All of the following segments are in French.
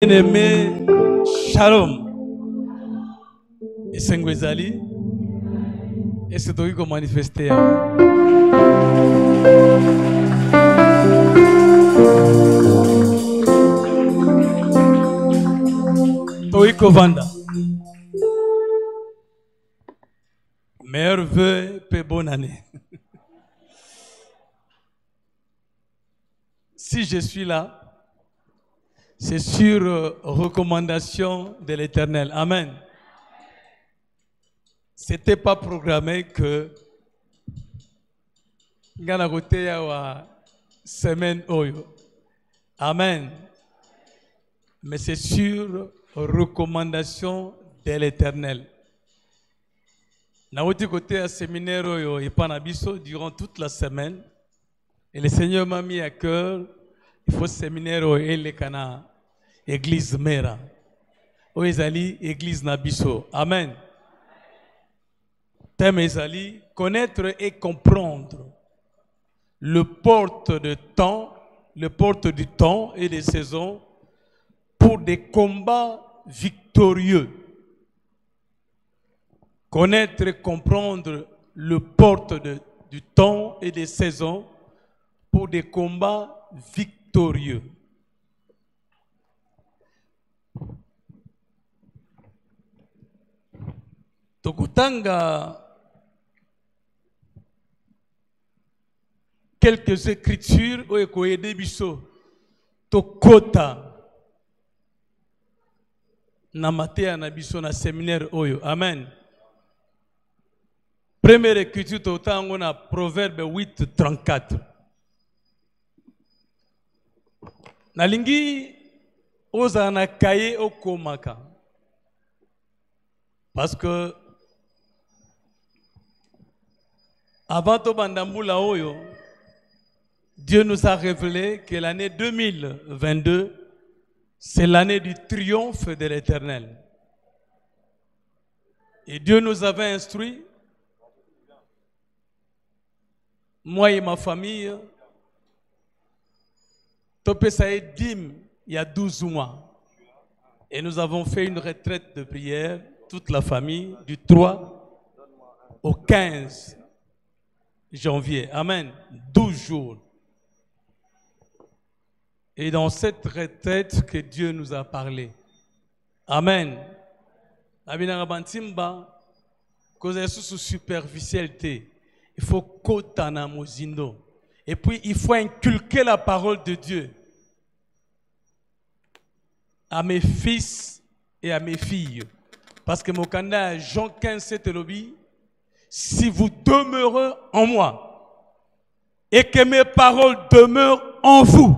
Bien-aimé, Shalom. Et Sengwezali, et c'est toi qui manifester. Toiko Vanda. Meilleurs vœux et bonne année. Si je suis là, c'est sur recommandation de l'Éternel. Amen. C'était pas programmé que ngana koteya wa semaine oyo. Amen. Mais c'est sur recommandation de l'Éternel. Naoti côté à séminaire oyo et panabiso durant toute la semaine. Et le Seigneur m'a mis à cœur, il faut séminaire oyo et le kana église mera. Oezali église nabiso. Amen. Thème ezali connaître et comprendre le porte de temps, le porte du temps et des saisons pour des combats victorieux. Connaître et comprendre le porte du temps et des saisons pour des combats victorieux. Tokutanga quelques écritures au ekoyede biso tokota na matea na biso na séminaire oyo. Amen. Première écriture totango na Proverbe 8:34. Nalingi oza na kaye okomaka. Parce que avant to bandambula oyo, Dieu nous a révélé que l'année 2022, c'est l'année du triomphe de l'Éternel. Et Dieu nous avait instruit, moi et ma famille, Topesaï Dim, il y a 12 mois. Et nous avons fait une retraite de prière, toute la famille, du 3 au 15 janvier. Amen. 12 jours. Et dans cette retraite que Dieu nous a parlé. Amen. Sous superficialité. Il faut kotana mozindo. Et puis il faut inculquer la parole de Dieu à mes fils et à mes filles. Parce que mon candidat Jean 15, 7 lobby, si vous demeurez en moi et que mes paroles demeurent en vous,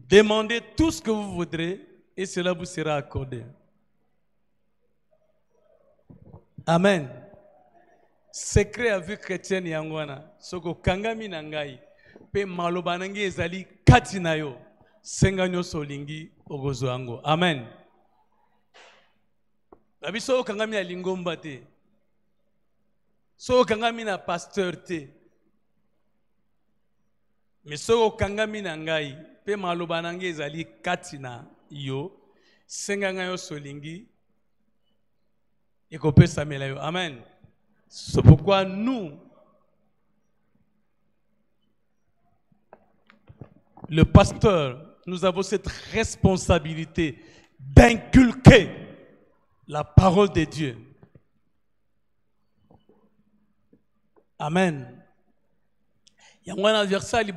demandez tout ce que vous voudrez et cela vous sera accordé. Amen. Secret avec chrétien yangwana. Soko kangami nangai. Pe malobanangi ezali katinayo. Senganyo solingi ogozo ango. Amen. Nabiso kangami na lingomba te. So kangami na pasteur te. Mais soko kangami nangai. Pe malobanangi ezali katina yo. Senganyo solingi. Et qu'on peut s'améliorer. Amen. C'est pourquoi nous, le pasteur, nous avons cette responsabilité d'inculquer la parole de Dieu. Amen. Il y a un verset qui est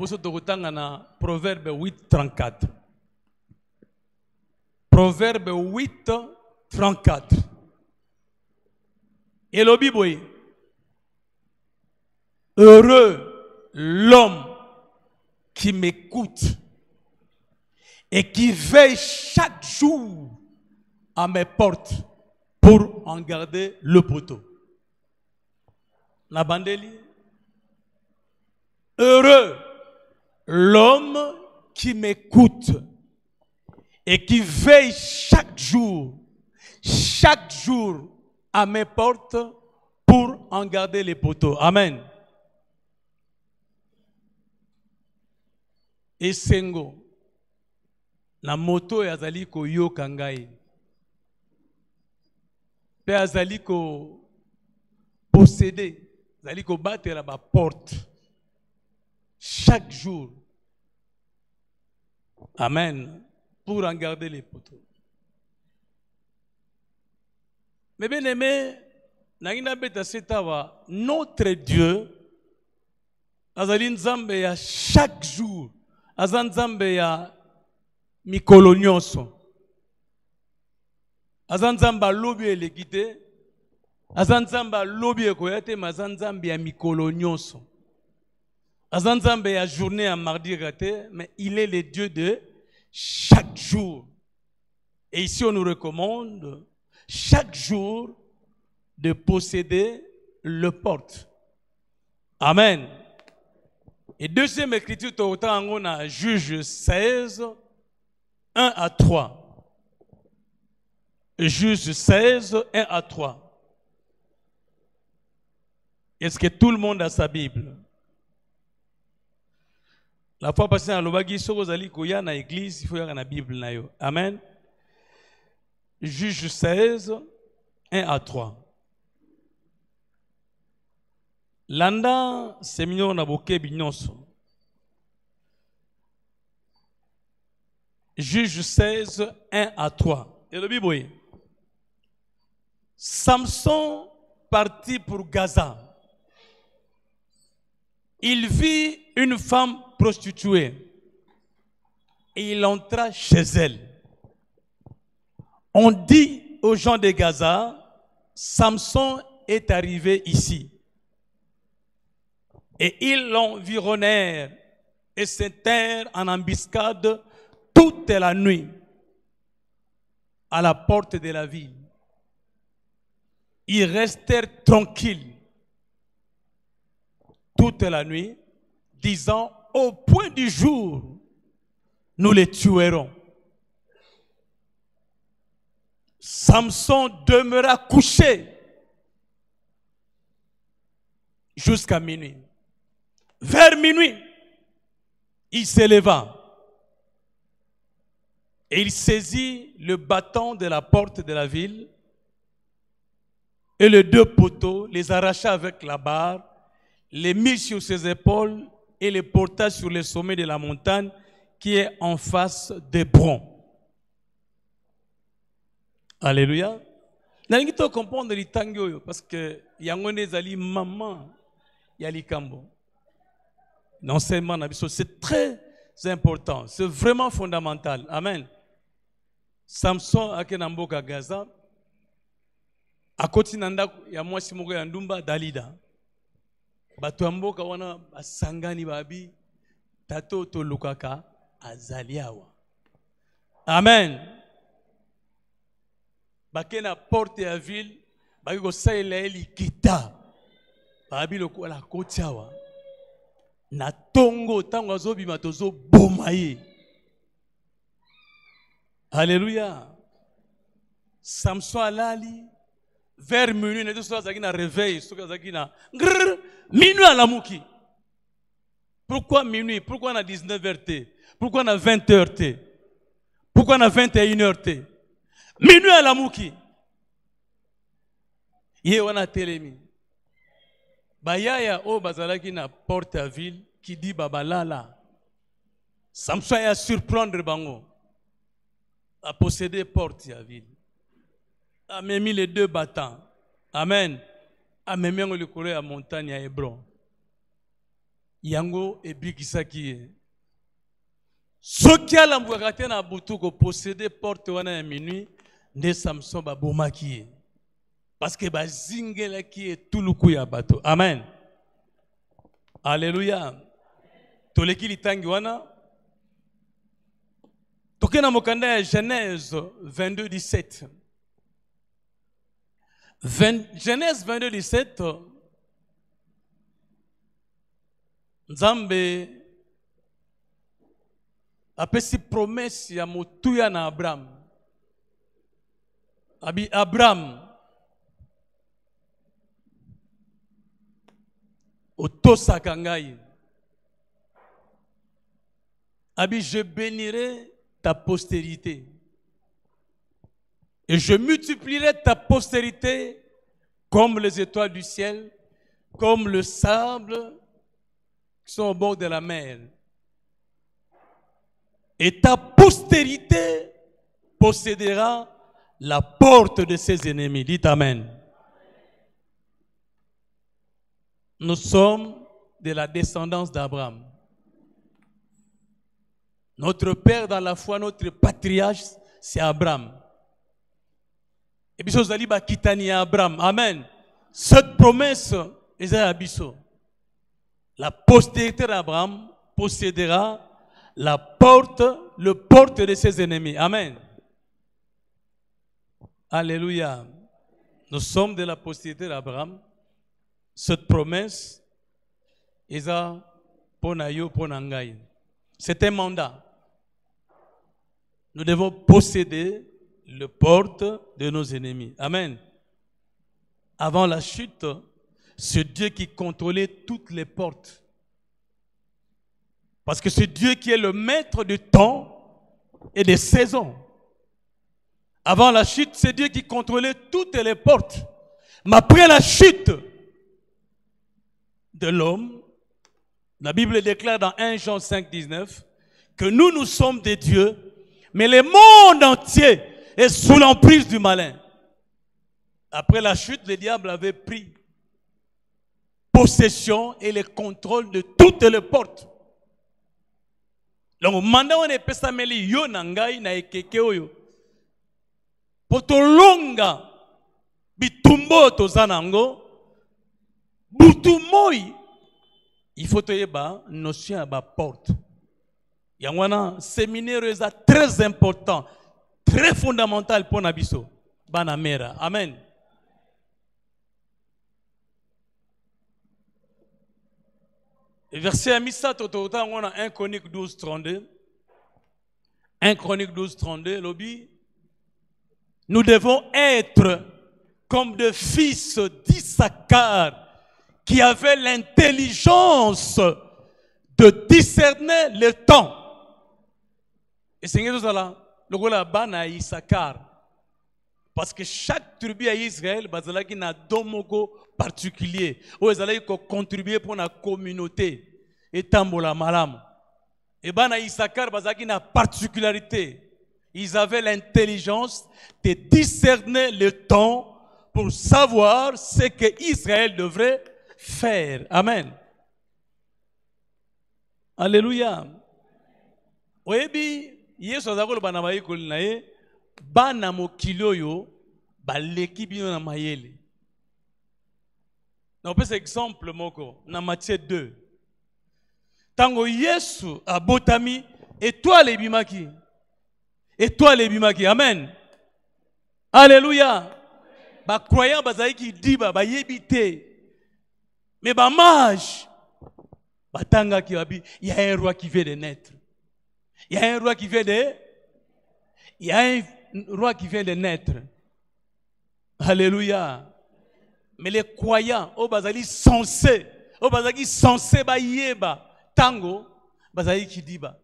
Proverbe 8:34. Proverbe 8:34. Et le Bible, heureux l'homme qui m'écoute et qui veille chaque jour à mes portes pour en garder le poteau. La bandeli. Heureux l'homme qui m'écoute et qui veille chaque jour à mes portes pour en garder les poteaux. Amen. Et Sengo, La moto yazali ko yoka ngai. Pe yazali ko posséder, yazali ko battre la porte chaque jour. Amen. Pour en garder les poteaux. Mais bien aimé, notre Dieu, azali nzambe ya chaque jour, azali nzambe ya mikolo nyonso, azali nzambe alobi eleki te, azali nzambe alobi ekoya te, mais azali nzambe ya mikolo nyonso, azali nzambe ya journée ya mardi raté, mais il est le Dieu de chaque jour. Et ici on nous recommande chaque jour de posséder le porte. Amen. Et deuxième écriture, on a Juge 16, 1 à 3. Juge 16, 1 à 3. Est-ce que tout le monde a sa Bible? La fois passée, à l'Obagi, si vous allez à l'église, il faut y avoir la Bible. Amen. Juge 16, 1 à 3. Landa seminyo na bokebi nyonso. Juge 16, 1 à 3. Et le Bible, Samson partit pour Gaza. Il vit une femme prostituée et il entra chez elle. On dit aux gens de Gaza, Samson est arrivé ici. Et ils l'environnèrent et se tinrent en embuscade toute la nuit à la porte de la ville. Ils restèrent tranquilles toute la nuit, disant, au point du jour, nous les tuerons. Samson demeura couché jusqu'à minuit. Vers minuit, il s'éleva et il saisit le bâton de la porte de la ville et les deux poteaux, les arracha avec la barre, les mit sur ses épaules et les porta sur le sommet de la montagne qui est en face d'Hébron. Alléluia. Nalingi to comprendre litango parce que yangone zali maman yali kambo. L'enseignement c'est très important, c'est vraiment fondamental. Amen. Samson akenamboka Gaza akoti nanda ya mwasi moko ya ndumba Dalida. Bato mboka wana basangani babi tato to lukaka azaliawa. Amen. Bakena porte ya ville bakiko saela eli kita. Babi lokola kotiawa. Na tongo tango azobi matozo bomaye. Alléluia. Samson alali vers minuit ne tout ça na réveil, minuit à la mouki. Pourquoi minuit? Pourquoi on a 19h? Pourquoi on a 20h? Pourquoi on a 21h? Minuit à la mouki. Yé wana telemi. Bayaya o bazalaki na porte à ville qui dit babalala. Samson a surprendre bango. A posséder porte à ville. A même mis les deux battants. Amen. A même mis le coureur à montagne à Hébron. Yango et Bikisaki. Ce qui a l'embouacate na boutou ko posséder porte wana à minuit, ne Samson ba bomaki. Parce que ba zingela qui est tout le coup ya bateau. Amen. Alléluia. Toleki litangi wana. Tokena mokanda Genèse 22, 17. Genèse 22, 17. Nzambe apesi promesse ya motuya na Abraham. Abi Abraham otosaka ngai. Abi je bénirai ta postérité. Et je multiplierai ta postérité comme les étoiles du ciel, comme le sable qui sont au bord de la mer. Et ta postérité possédera la porte de ses ennemis. Dites Amen. Nous sommes de la descendance d'Abraham. Notre père dans la foi, notre patriarche, c'est Abraham. Et puis, vous allez quitter Abraham. Amen. Cette promesse est à Abisso. La postérité d'Abraham possédera la porte, le porte de ses ennemis. Amen. Alléluia. Nous sommes de la postérité d'Abraham. Cette promesse est pour Nayo, pour Nangaï. C'est un mandat. Nous devons posséder le porte de nos ennemis. Amen. Avant la chute, c'est Dieu qui contrôlait toutes les portes. Parce que c'est Dieu qui est le maître du temps et des saisons. Avant la chute, c'est Dieu qui contrôlait toutes les portes. Mais après la chute de l'homme, la Bible déclare dans 1 Jean 5, 19 que nous sommes des dieux, mais le monde entier est sous l'emprise du malin. Après la chute, le diable avait pris possession et le contrôle de toutes les portes. Donc, mandat on est pesameli yo nangai na ekeke oyo. Potolonga bitumbo tozanango butumoi. Il faut yeba notion à ba porte. Yangwana séminaire est très important, très fondamental pour nabiso. Banamera. Amen. Et verset à Missa Totota, on a 1 Chronique 12, 32. 1 Chronique 12, 32, lobby. Nous devons être comme des fils d'Issachar qui avaient l'intelligence de discerner le temps. Et c'est ce là, le gars là-bas, Issachar. Parce que chaque tribu à Israël, il y a un domogo particulier. Où ils allaient contribuer pour la communauté. Et tambola malam. Et ben à Issachar, il y a une particularité. Ils avaient l'intelligence de discerner le temps pour savoir ce que Israël devrait faire. Amen. Alléluia. Oyebi, Yesu azakolo bana bayikoli na ye. Bana mokilo yo baleki bino na mayele. Na opesa exemple moko na Matthieu 2. Tango Yesu abotami étoile ebimaki. Étoile ebimaki. Amen. Alléluia. Ba croyant bazaiki diba ba yebite. Mais ba mage batanga ki abi, il y a un roi qui vient de naître. Il y a un roi qui vient de naître. Alléluia. Mais les croyants, au bazali censé ba yeba tango bazali ki diba.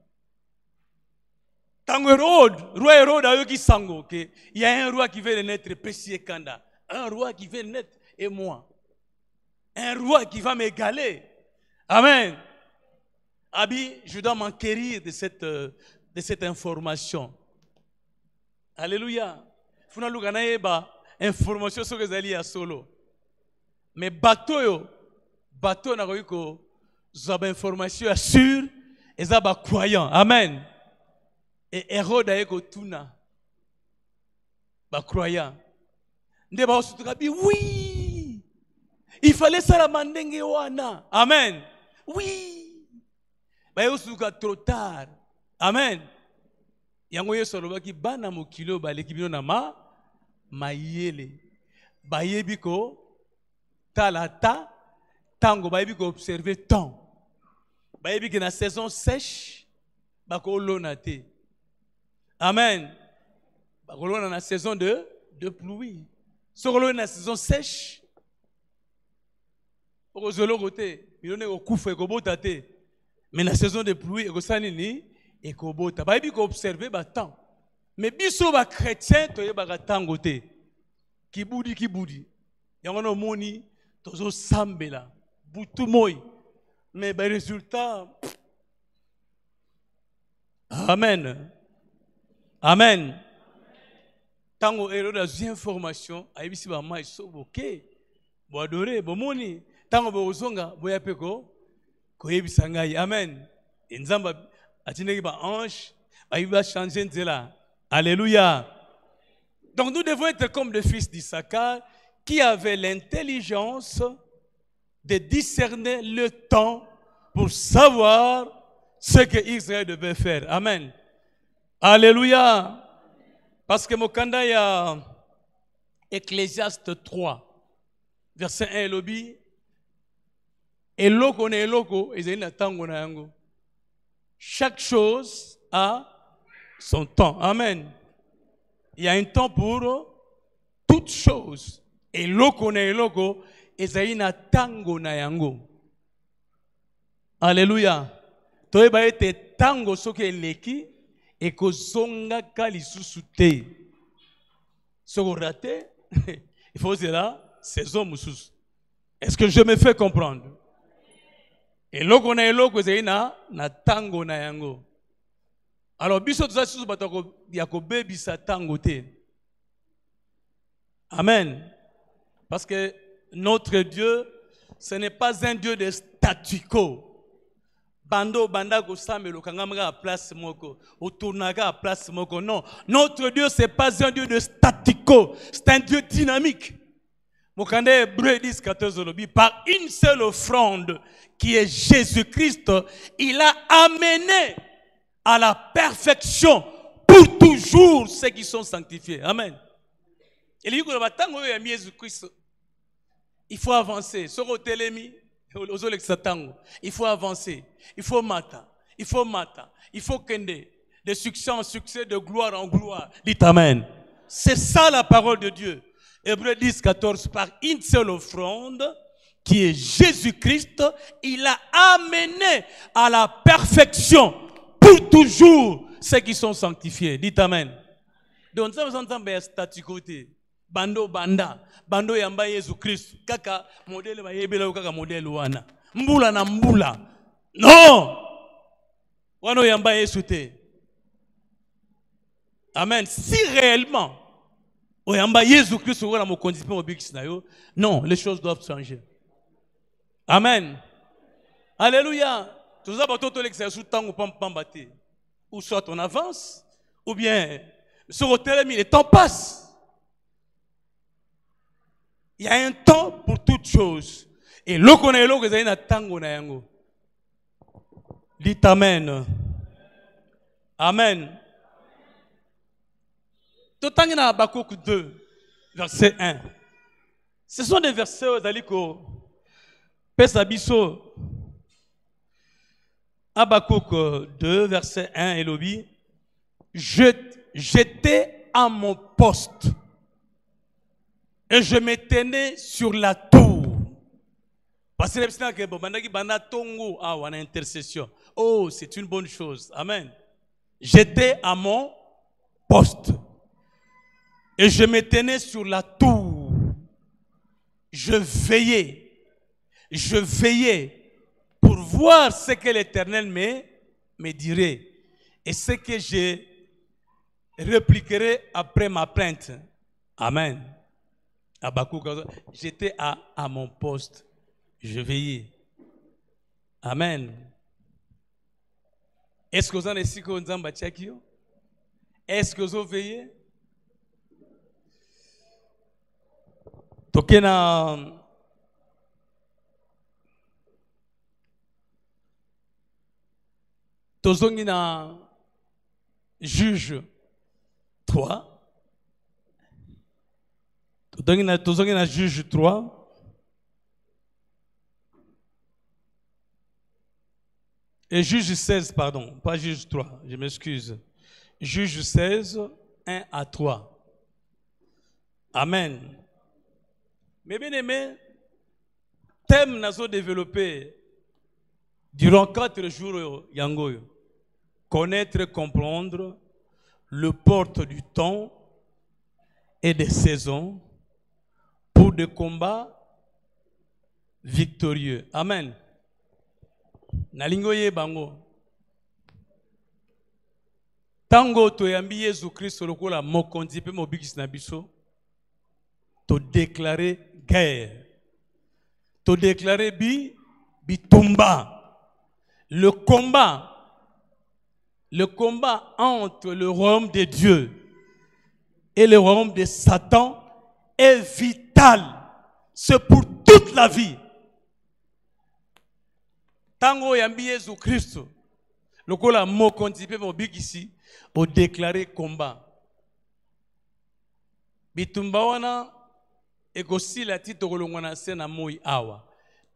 Tango roi Hérode a eu qui sango que il y a un roi qui vient de naître, Pessie Kanda. Un roi qui vient de naître et moi. Un roi qui va m'égaler. Amen. Abi, je dois m'enquérir de cette information. Alléluia. Funa lugana yeba information sur les alliés à solo. Mais bateau na ko zaba information sûre et zaba croyant. Amen. Et Hérode a eko tuna ba croyant. Nde ba osutuka bi oui. Il fallait ça la mandenge wana. Amen. Oui. Ba osutuka trop tard. Amen. Yango yeso lobaki bana mokilo baleki bino na mayele. Ba yebiko talata tango ba yebiko observer temps. Ba yebiki na saison sèche ba ko lona te. Amen. Ba ko lona na saison de pluie. So ko lona na saison sèche. Oko zolo kote, milone ko kufa ko bota te. Mais la saison de pluie, eko sani ni et kobota. Ba yebi ko observer ba temps. Mais biso ba chrétien to yeba tango te. Kibudi. Yango no moni tozo sambela. Butu moy. Mais ba résultat. Amen. Amen. Tango ero da information, ayebisi ba mai so boke. Bo adoré, bo moni. Tango bo ozonga, bo yapeko. Ko yebisa ngai. Amen. Nzamba atineki ba ange, ba va changer nzela. Alléluia. Donc nous devons être comme le fils d'Issachar qui avait l'intelligence de discerner le temps pour savoir ce que Israël devait faire. Amen. Alléluia. Parce que Mokanda y a Ecclésiaste 3, verset 1 lobi. Eloko ne eloko, ezali tango na yango. Chaque chose a son temps. Amen. Il y a un temps pour toute chose. Eloko ne eloko, ezali na tango na yango. Alléluia. Toyeba ete tango soki eleki ekozonga ka lisusu te. Soko raté, il faut cela saison mususu. Est-ce que je me fais comprendre? Eloko na eloko ezali na tango na yango. Alors biso toza susu bato ya kobebisa tango te. Amen. Parce que notre Dieu, ce n'est pas un Dieu de statu quo. Bando banda ko samelo kangamga à place moko, otournaga à place moko. Non, notre Dieu c'est pas un Dieu de statu quo, c'est un Dieu dynamique. Mokande Hébreux 10, 14 lobby, par une seule offrande qui est Jésus-Christ, il a amené à la perfection pour toujours ceux qui sont sanctifiés. Amen. Et il faut avancer. Il faut avancer. Il faut mata. Il faut kende. De succès en succès, de gloire en gloire. Dites Amen. C'est ça la parole de Dieu. Hébreux 10, 14, par une seule offrande, qui est Jésus-Christ, il a amené à la perfection pour toujours ceux qui sont sanctifiés. Dites Amen. Donc, ça vous entendez statu côté. Bando yamba Jésus Christ. Kaka modèle ba yebela kaka modèle wana. Mbula na mbula. Non. Wano yamba Yesu te. Amen. Si réellement oyamba Jésus Christ wala mo condition obix na yo, non, les choses doivent changer. Amen. Alléluia. Tout ça bato to l'exercice tango pamba te. Ou soit on avance ou bien sur le terrain le temps passe. Il y a un temps pour toutes choses. Et l'oko na eloko ezali na tango na yango. Dites Amen. Amen. Totangi na Habakkuk 2, verset 1. Ce sont des versets où Zaliko pesa biso. Habakkuk 2, verset 1 et lobi. J'étais à mon poste. Et je me tenais sur la tour. Parce que intercession. Oh, c'est une bonne chose. Amen. J'étais à mon poste. Et je me tenais sur la tour. Je veillais pour voir ce que l'Éternel me dirait. Et ce que je répliquerai après ma plainte. Amen. J'étais à mon poste. Je veillais. Amen. Est-ce que vous en avez ici qu'on zamba tchakio? Est-ce que vous avez veillé? Tokena tozongi na Juge 3. Tozongi na Juge 3. Et Juge 16, pardon, pas Juge 3, je m'excuse. Juge 16, 1 à 3. Amen. Mais bien aimé, thème nazo développé durant 4 jours yangoyo. connaître et comprendre le porte du temps et des saisons pour des combats victorieux. Amen. Nalingoye bango. Tango toyambi Yesu Christ lokola mokonzi pe mobikisi na biso, to déclarer guerre. To déclarer bitumba. Le combat entre le royaume de Dieu et le royaume de Satan est vital. C'est pour toute la vie. Tango yambi Yesu Christ lokola mokonzi pe mobikisi o déclarer combat. Bitumba wana ekosi la tito kolongwana sena moi awa.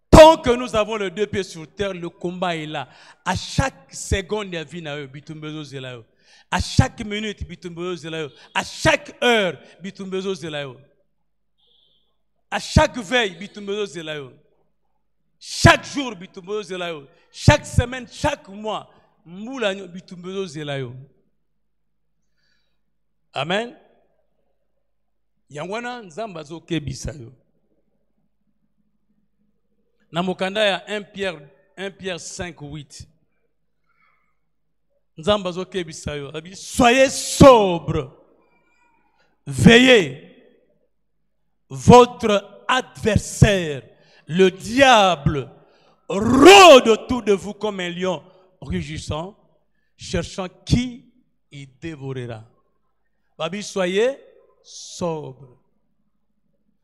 Tant que nous avons les deux pieds sur terre, le combat est là. À chaque seconde, il y a vie na yo bitumbezo zelayo. À chaque minute, bitumbezo zelayo. À chaque heure, bitumbezo zelayo. À chaque veille, bitumbezo zelayo. Chaque jour, bitumbezo zelayo. Chaque semaine, chaque mois, moula bitumbezo zelayo. Amen. Yangwana nzamba zo kebisa yo. Namokanda ya 1 Pierre 5:8. Nzamba zo kebisa yo. Soyez sobre. Veillez. Votre adversaire, le diable, rôde autour de vous comme un lion rugissant, cherchant qui il dévorera. Babi, soyez sobre.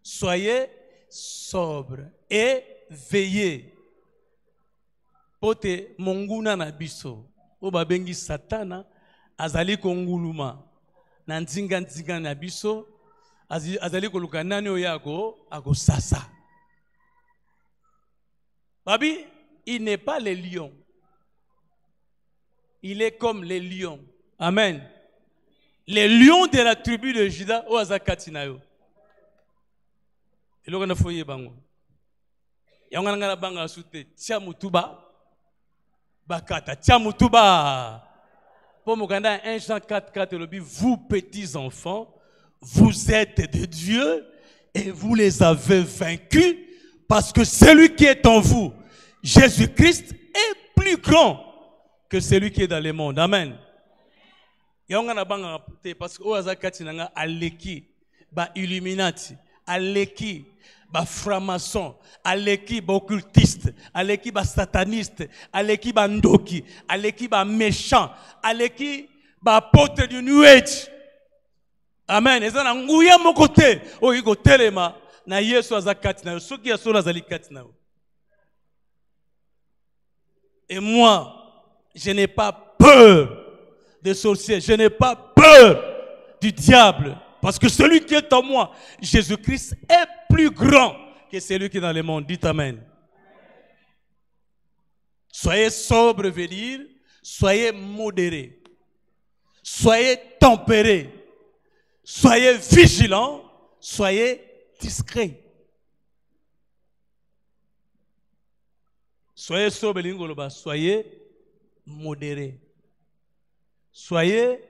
Soyez sobre et veillez. Pote monguna na biso. O babengi satana azali konguluma. Na nzinga na biso azali koluka nani oyako ako sasa. Babi, il n'est pas le lion. Il est comme les lions. Amen. Les lions de la tribu de Juda o azakatinayo. Eloko na foye bango. Yangana ngana banga sute tia mutuba bakata tia mutuba. Pour Mokanda 1 Jean 4:4 le dit, vous petits enfants, vous êtes de Dieu et vous les avez vaincus parce que celui qui est en vous, Jésus-Christ, est plus grand que celui qui est dans le monde. Amen. Yangana banga parce que ozakati nanga aleki ba illuminati aleki ba franc-maçon, aleki ba occultiste, aleki ba sataniste, aleki ba ndoki, aleki ba méchant, aleki ba apôtre du New Age. Amen. Ezana nguya mokote o iko telema na Yesu azakati na soki ya sola zalikati na. Et moi, je n'ai pas peur des sorciers, je n'ai pas peur du diable. Parce que celui qui est en moi, Jésus-Christ, est plus grand que celui qui est dans le monde. Dites Amen. Soyez sobre, veut dire, soyez modérés, soyez tempérés, soyez vigilants, soyez discrets. Soyez sobre, soyez modérés, soyez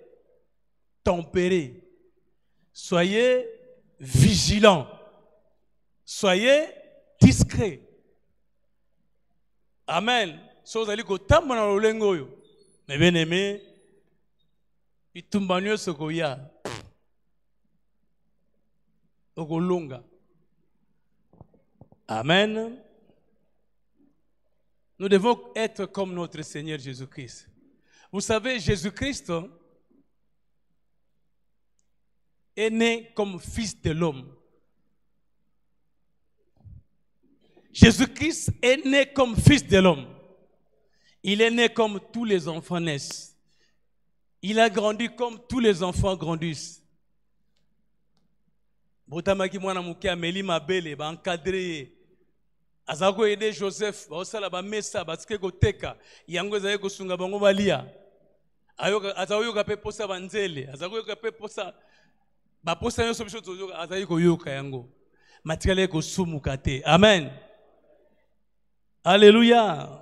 tempérés. Soyez vigilants. Soyez discrets. Amen. So vous allez go tambo na lolengo yo. Mais bien aimé, itumbanyo sokoya. Ogolonga. Amen. Nous devons être comme notre Seigneur Jésus-Christ. Vous savez, Jésus-Christ est né comme fils de l'homme. Jésus-Christ est né comme fils de l'homme. Il est né comme tous les enfants naissent. Il a grandi comme tous les enfants grandissent. Botamaki mwana muke ameli mabele ba encadré. Azako aider Joseph ba osala ba mesa ba tike koteka yango ezali kosunga bango balia. Ayoka azayoka pe posa banzele, azayoka pe posa ba posa nyoso biso tozoka azali koyoka yango. Matikale ko sumuka te. Amen. Alléluia.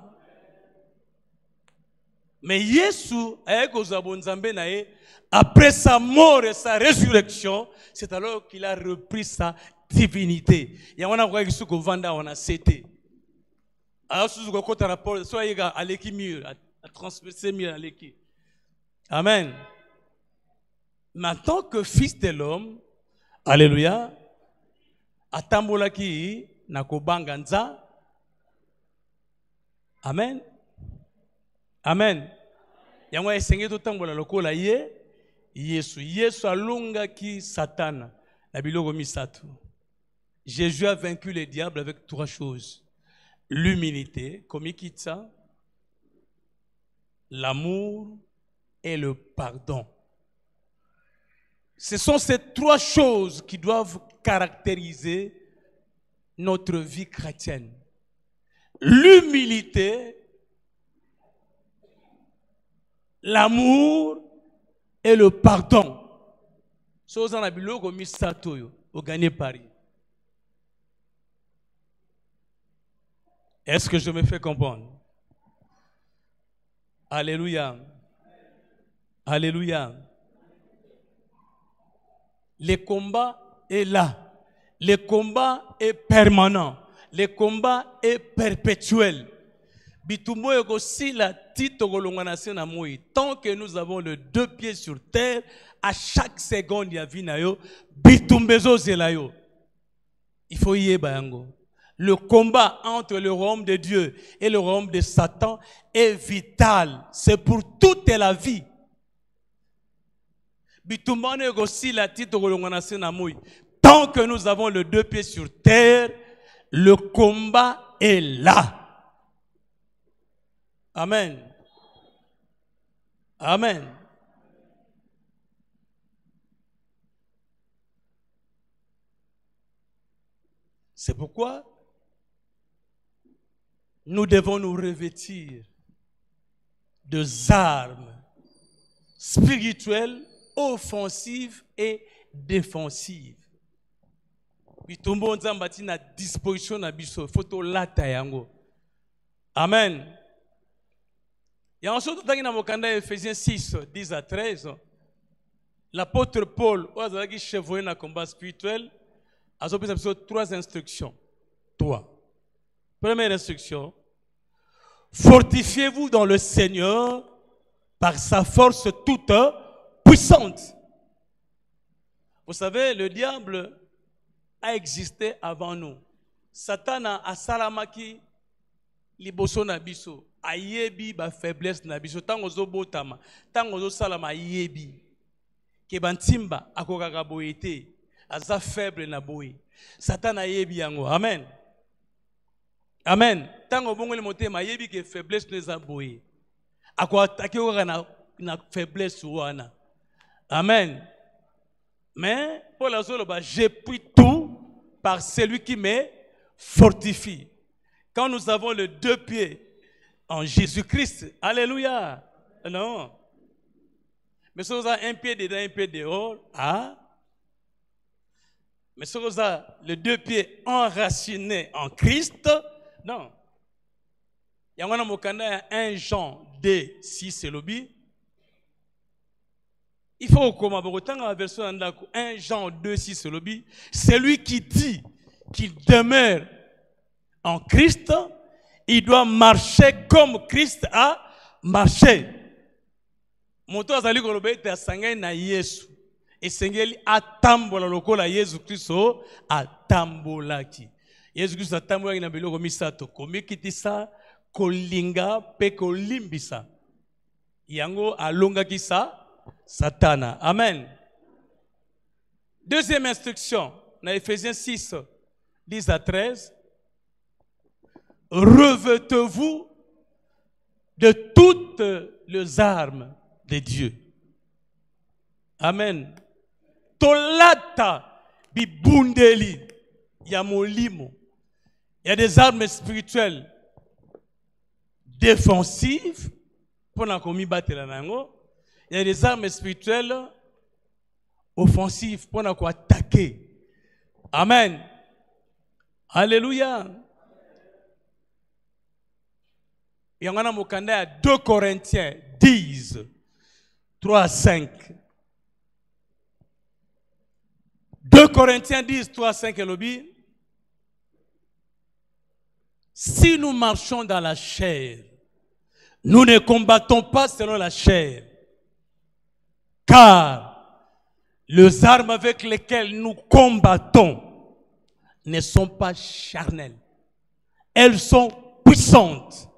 Mais Yesu, après sa mort et sa résurrection, c'est alors qu'il a repris sa divinité. Il y a un qui se vanda on a cité. Alors si vous avez un rapport, soit il y a à l'équipe mieux, à transverser mieux à l'équipe. Amen. Mais en tant que fils de l'homme, alléluia, atambolaki nakobanganza. Amen. Amen. Yango esenge to tambola lokola ye Yesu alonga ki Satan na biloko misatu. Jésus a vaincu le diable avec trois choses: l'humilité, komikitsa, l'amour et le pardon. Ce sont ces trois choses qui doivent caractériser notre vie chrétienne. L'humilité, l'amour et le pardon. Chose en abilo comme misato yo au gagner Paris. Est-ce que je me fais comprendre? Alléluia. Alléluia. Le combat est là. Le combat est permanent. Le combat est perpétuel. Tant que nous avons les deux pieds sur terre, à chaque seconde, il y a vinayo. Il faut y aller. Le combat entre le royaume de Dieu et le royaume de Satan est vital. C'est pour toute la vie. Tant que nous avons les deux pieds sur terre, le combat est là. Amen. Amen. C'est pourquoi nous devons nous revêtir de armes spirituelles, offensives et défensives. Bitumbo nzambati na disposition na biso photo lata yango. Amen. Et ensuite, dans Ephésiens 6, 10 à 13, l'apôtre Paul, qui chevauché dans le combat spirituel, a donné trois instructions. Trois. Première instruction: fortifiez-vous dans le Seigneur par sa force toute puissante. Vous savez, le diable a existé avant nous. Satan a salamaki liboso na biso. Ayebi ba faiblesse na biso tango zo botama tango zo salama ayebi ke bantimba akokaka boyete aza faible na boy. Satan ayebi yango. Amen. Amen. Tango bongole motema ayebi ke faiblesse neza boy. Ako attaquer na faiblesse wana. Amen. Mais Paul azoloba, j'ai pris tout par celui qui me fortifie. Quand nous avons les deux pieds en Jésus-Christ, alléluia. Non. Mais si vous avez un pied dedans, un pied dehors, ah. Mais si vous avez les deux pieds enracinés en Christ, non. Il y a 1 Jean 2, 6 c'est lobby. Il faut comment autant la version 1 Jean 2, 6 c'est lobby. Celui qui dit qu'il demeure en Christ, il doit marcher comme Christ a marché. Moto azali kolobe te asangai na Yesu. Esengeli atambola lokola Yesu Kristo atambolaki. Yesu Kristo atambolaki na biloko misato. Komikitisa, kolinga pe kolimbisa. Yango alongaki sa Satana. Amen. Deuxième instruction, dans Ephésiens 6, 10 à 13. Revêtez-vous de toutes les armes de Dieu. Amen. Tolata bibundeli ya molimo. Il y a des armes spirituelles défensives pour la commis battre la nango. Il y a des armes spirituelles offensives pour la attaquer. Amen. Alléluia. Il y a 2 Corinthiens 10, 3 à 5. 2 Corinthiens 10, 3 à 5 et lobby. Si nous marchons dans la chair, nous ne combattons pas selon la chair. Car les armes avec lesquelles nous combattons ne sont pas charnelles. Elles sont puissantes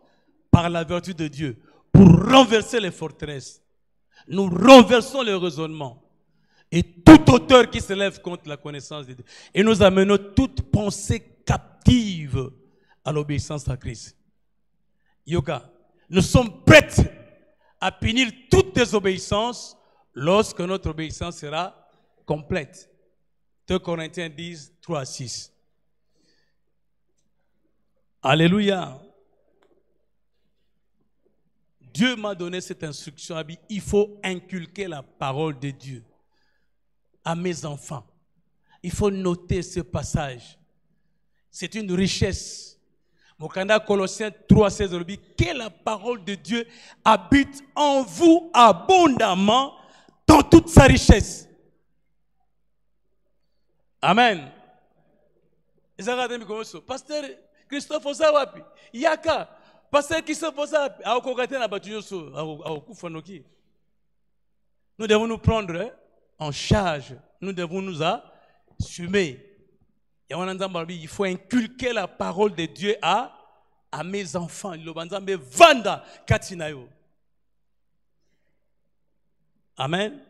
par la vertu de Dieu pour renverser les forteresses. Nous renversons les raisonnements et toute hauteur qui se lève contre la connaissance de Dieu. Et nous amenons toute pensée captive à l'obéissance à Christ. Yoga, nous sommes prêts à punir toutes désobéissances lorsque notre obéissance sera complète. 2 Corinthiens 10, 3 à 6. Alléluia. Dieu m'a donné cette instruction. Il faut inculquer la parole de Dieu à mes enfants. Il faut noter ce passage. C'est une richesse. Mokanda Colossiens 3, 16, que la parole de Dieu habite en vous abondamment dans toute sa richesse. Amen. Pasteur Christophe Osawapi, Yaka, Pasteur Christophe Osawapi, nous devons nous prendre en charge, nous devons nous assumer. Il faut inculquer la parole de Dieu à mes enfants. Amen.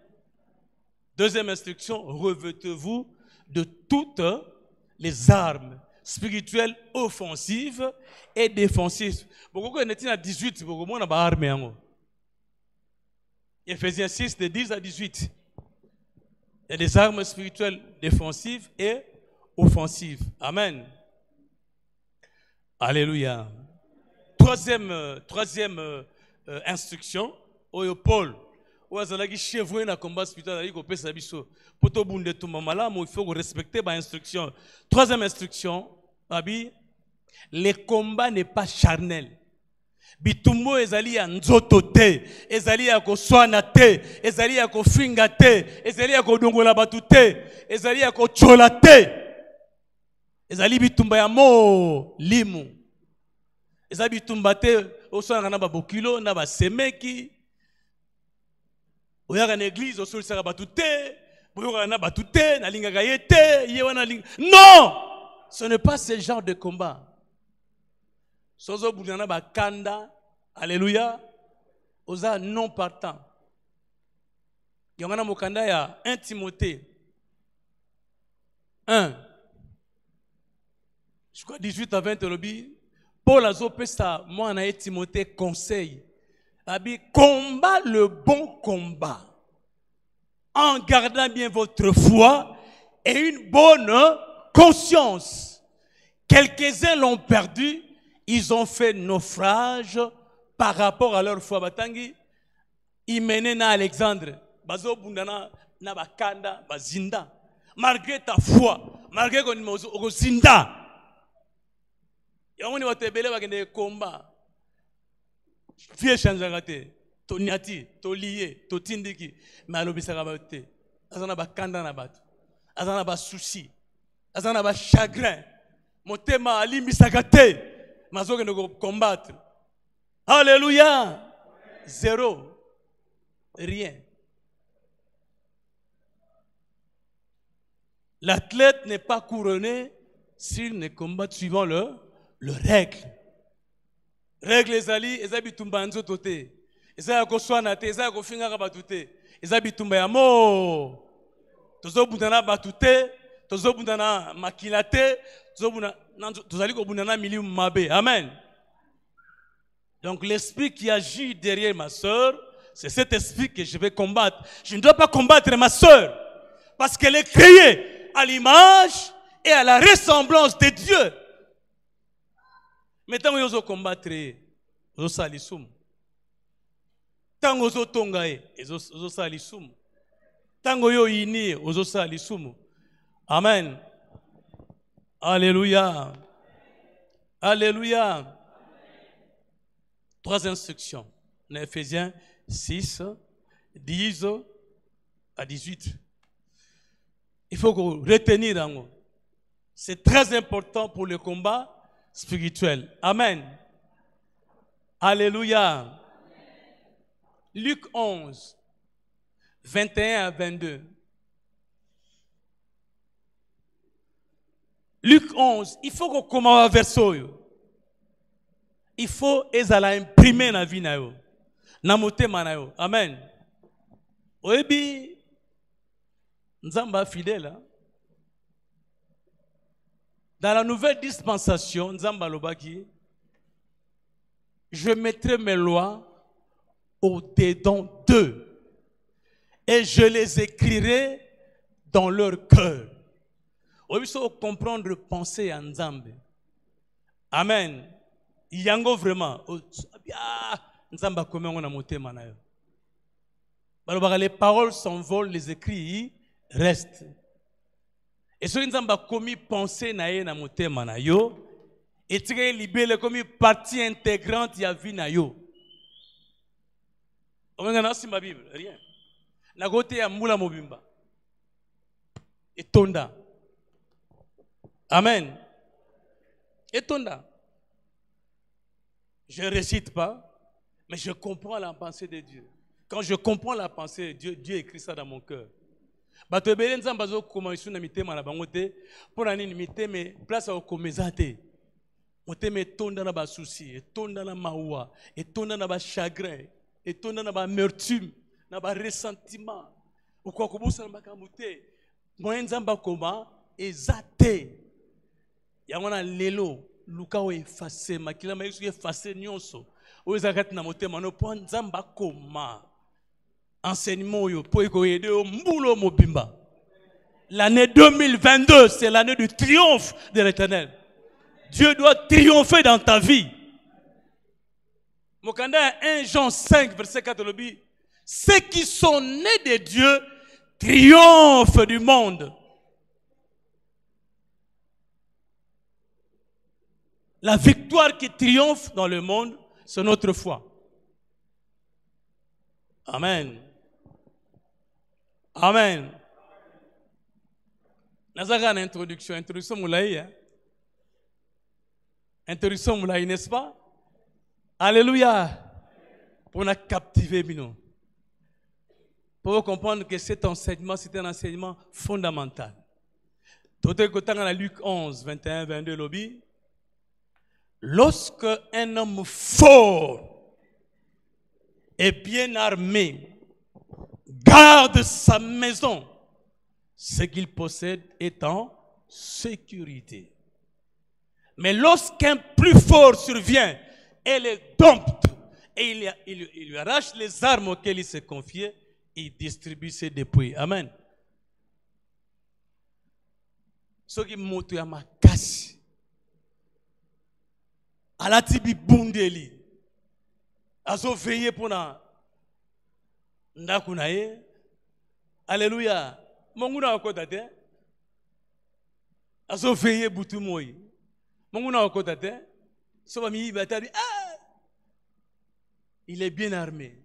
Deuxième instruction, revêtez-vous de toutes les armes spirituelles offensives et défensives. Éphésiens 6, de 10 à 18. Il y a des armes spirituelles défensives et offensive. Amen. Alléluia. Troisième instruction, Paul. Il faut respecter l'instruction. Troisième instruction, le combat n'est pas charnel. Bitumbo ezali ya nzoto te, ezali ya koswana te, ezali ya kofinga te, ezali ya kodongola batu te, ezali ya kochola te. Ezali bitumba ya mo limu. Ezali bitumba te oswana na babokilo na basemeki. Oyaka na église osolisaka batu te, boyoka na batu te, na lingaka ye te, ye wana linga. Non! Ce n'est pas ce genre de combat. Sozo boudana bakanda, alléluia, oza non partant. Yongana mokanda ya 1 Timothée 1. Je crois 18 à 20 lobby. Paul a pesa moi na Timothée conseil. Abi combat le bon combat en gardant bien votre foi et une bonne conscience. Quelques-uns l'ont perdu. Ils ont fait naufrage par rapport à leur foi. Batangi, ils menaient na Alexandre. Bazo bundana na bakanda bazinda. Malgré ta foi, malgré qu'on est zinda. Yamoni watebele bagende combat. Fie chanjangate, to niati, to lié, to tindiki, mais alobisaka baute. Azana bakanda na batu. Azana ba souci. Azana ba chagrin. Motema alimisaka te. Mazoke ne combattre. Alléluia. Zéro. Rien. L'athlète n'est pas couronné s'il ne combat suivant le règle. Règle ezali, ezabi tumba nzoto te. Ezali koswana te, ezali kofinga batu te. Ezabi tumba ya mo. Tozo bundana batu te, tozo bundana makila te, tozo bundana Amen. Donc l'esprit qui agit derrière ma soeur, c'est cet esprit que je vais combattre. Je ne dois pas combattre ma soeur parce qu'elle est créée à l'image et à la ressemblance de Dieu. Mais tant que vous combattre, vous salisum. Tant que vous tongaye, vous salisum. Tant que vous ini, vous salisum. Amen. Alléluia. Alléluia. 3 instructions. Dans Éphésiens 6, 10 à 18. Il faut retenir. C'est très important pour le combat spirituel. Amen. Alléluia. Luc 11, 21 à 22. Luc 11, il faut qu'on commence verso. Il faut imprimer dans la vie. Amen. Oebi, Nzamba fidèle. Dans la nouvelle dispensation, Nzamba Lobaki, je mettrai mes lois au-dedans d'eux et je les écrirai dans leur cœur. Il faut comprendre, penser en Nzambe. Amen. Yango vraiment. Nzamba comme on a monté manayo. Les paroles s'envolent, les écrits restent. Et ce que Nzamba commis penser nae na monté manayo, et tiré libéré comme partie intégrante ya vie nayo. On a ma Bible, rien. Na côté ya mula mobimba. Et tonda. Amen. Et tonda. Je ne récite pas, mais je comprends la pensée de Dieu. Quand je comprends la pensée de Dieu, Dieu écrit ça dans mon cœur. Bato ebele nzamba zo koma isu na mitema na bango te pona nini miteme place au komezate. Moteme tonda na ba souci, etonda na mawa, etonda na ba chagrin, etonda na ba amertume, na ba ressentiment. Okwa kobusa na makambo te. Moyen nzamba koma ezate. Yangona lelo luka o effacer makila ma yesu effacer nyonso. O ezakati na motema no po nzamba koma. Enseignement yo po eko aider o mbulo mobimba. L'année 2022, c'est l'année du triomphe de l'Éternel. Dieu doit triompher dans ta vie. Mokanda 1 Jean 5 verset 4 le dit, ceux qui sont nés de Dieu triomphent du monde. La victoire qui triomphe dans le monde, c'est notre foi. Amen. Amen. Nazaka une introduction moulaï. Introduction moulaï, n'est-ce pas? Alléluia. Pour nous captiver, Bino. Pour vous comprendre que cet enseignement, c'est un enseignement fondamental. Tout est côté dans la Luc 11, 21, 22, lobby. Lorsque un homme fort et bien armé garde sa maison, ce qu'il possède est en sécurité. Mais lorsqu'un plus fort survient et les dompte et il lui arrache les armes auxquelles il s'est confié, il distribue ses dépouilles. Amen. Ce qui monte à ma casse. Alatibi bundeli. Azo veiller pour na ndakunaye. Alléluia. Monguna okotate. Azo veiller butu moi. Monguna okotate. Soba mi batari. Ah! Il est bien armé.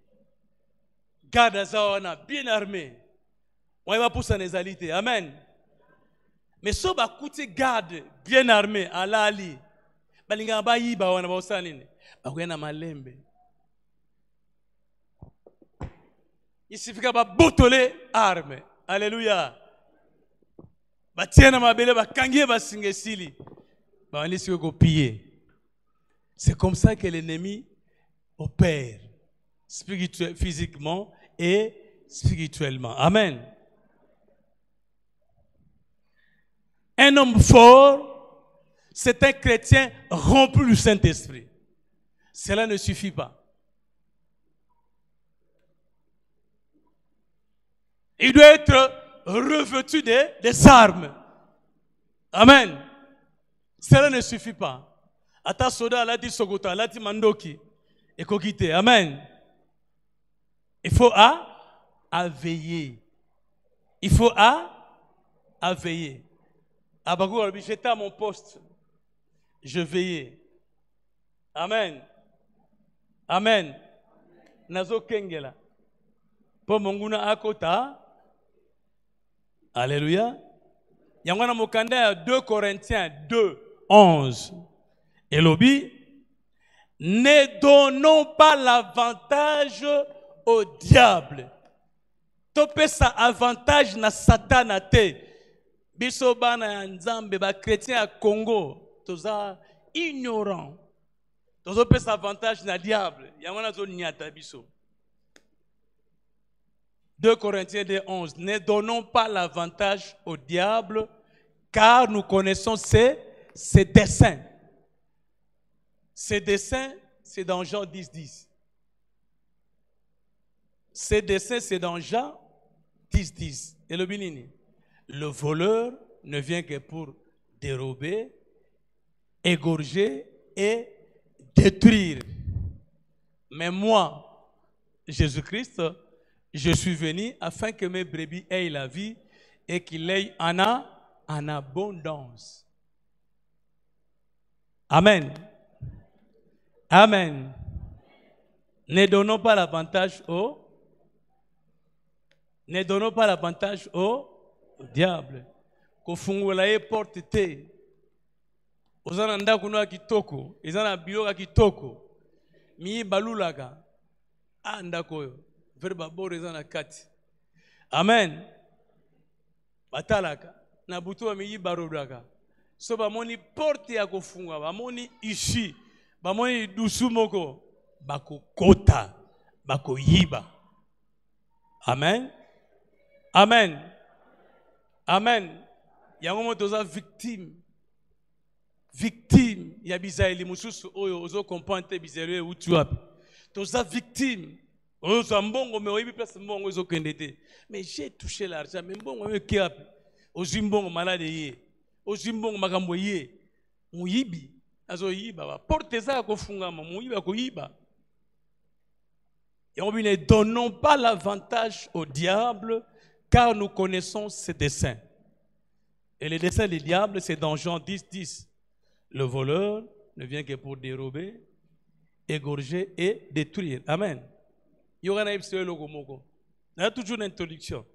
Garde Azawana bien armé. On va pousser les alités. Amen. Mais soba kuti garde bien armé à l'ali. Balinga bayi ba wana ba nini bakuyana malembe isifika ba botole arme. Alléluia. Batiena mabele bakangie basingesili ba wanisi ko piller. C'est comme ça que l'ennemi opère physiquement et spirituellement. Amen. Un homme fort, c'est un chrétien rempli du Saint-Esprit. Cela ne suffit pas. Il doit être revêtu des armes. Amen. Cela ne suffit pas. Ata soda alati sokota alati mandoki et kokite. Amen. Il faut à veiller. Il faut à veiller. Abakou, j'étais à mon poste. Je veillais. Amen. Amen. nazo kengela. Po monguna akota. Alléluia. Yangwana mokanda 2 Corinthiens 2, 11. Elobi, ne donnons pas l'avantage au diable. Topé sa avantage na Satan te. Biso bana nzambe ba chrétien à Congo, toza ignorant. Tozo pe sa avantage na diable. Yangwana zo nyata biso. 2 Corinthiens 2, 11. Ne donnons pas l'avantage au diable, car nous connaissons ses desseins. Ses desseins, c'est dans Jean 10, 10. Ses desseins, c'est dans Jean 10, 10. Et le binini. Le voleur ne vient que pour dérober, égorger et détruire. Mais moi, Jésus-Christ, je suis venu afin que mes brebis aient la vie et qu'il aient en abondance. Amen. Amen. Ne donnons pas l'avantage au diable. Kofungula porte te. Ozana ndaku no kitoko, ezana biloka kitoko. Mi balulaka. Andako yo. Verba borezana kati. Amen. Batalaka. Na butu wa mi barulaka. So bamoni porte ya kofunga, bamoni ishi, bamoni dusumoko, bako kota, bako yiba. Amen. Amen. Amen. Yango mo toza victime. Victime ya bizaeli mususu oyo ozo comprendre bizerwe utuapi. Toza victime. Ozo mbongo me oyibi place mbongo ozo kendete. Mais j'ai touché l'argent, mais mbongo me kiapi. Ozo mbongo malade ye. Ozo mbongo makambo ye. Muyibi azo yiba ba porte za ko fungama muyiba ko yiba. Et on ne donnons pas l'avantage au diable, car nous connaissons ses desseins. Et les desseins du diable, c'est dans Jean 10, 10. Le voleur ne vient que pour dérober, égorger et détruire. Amen. Il y aura toujours une introduction.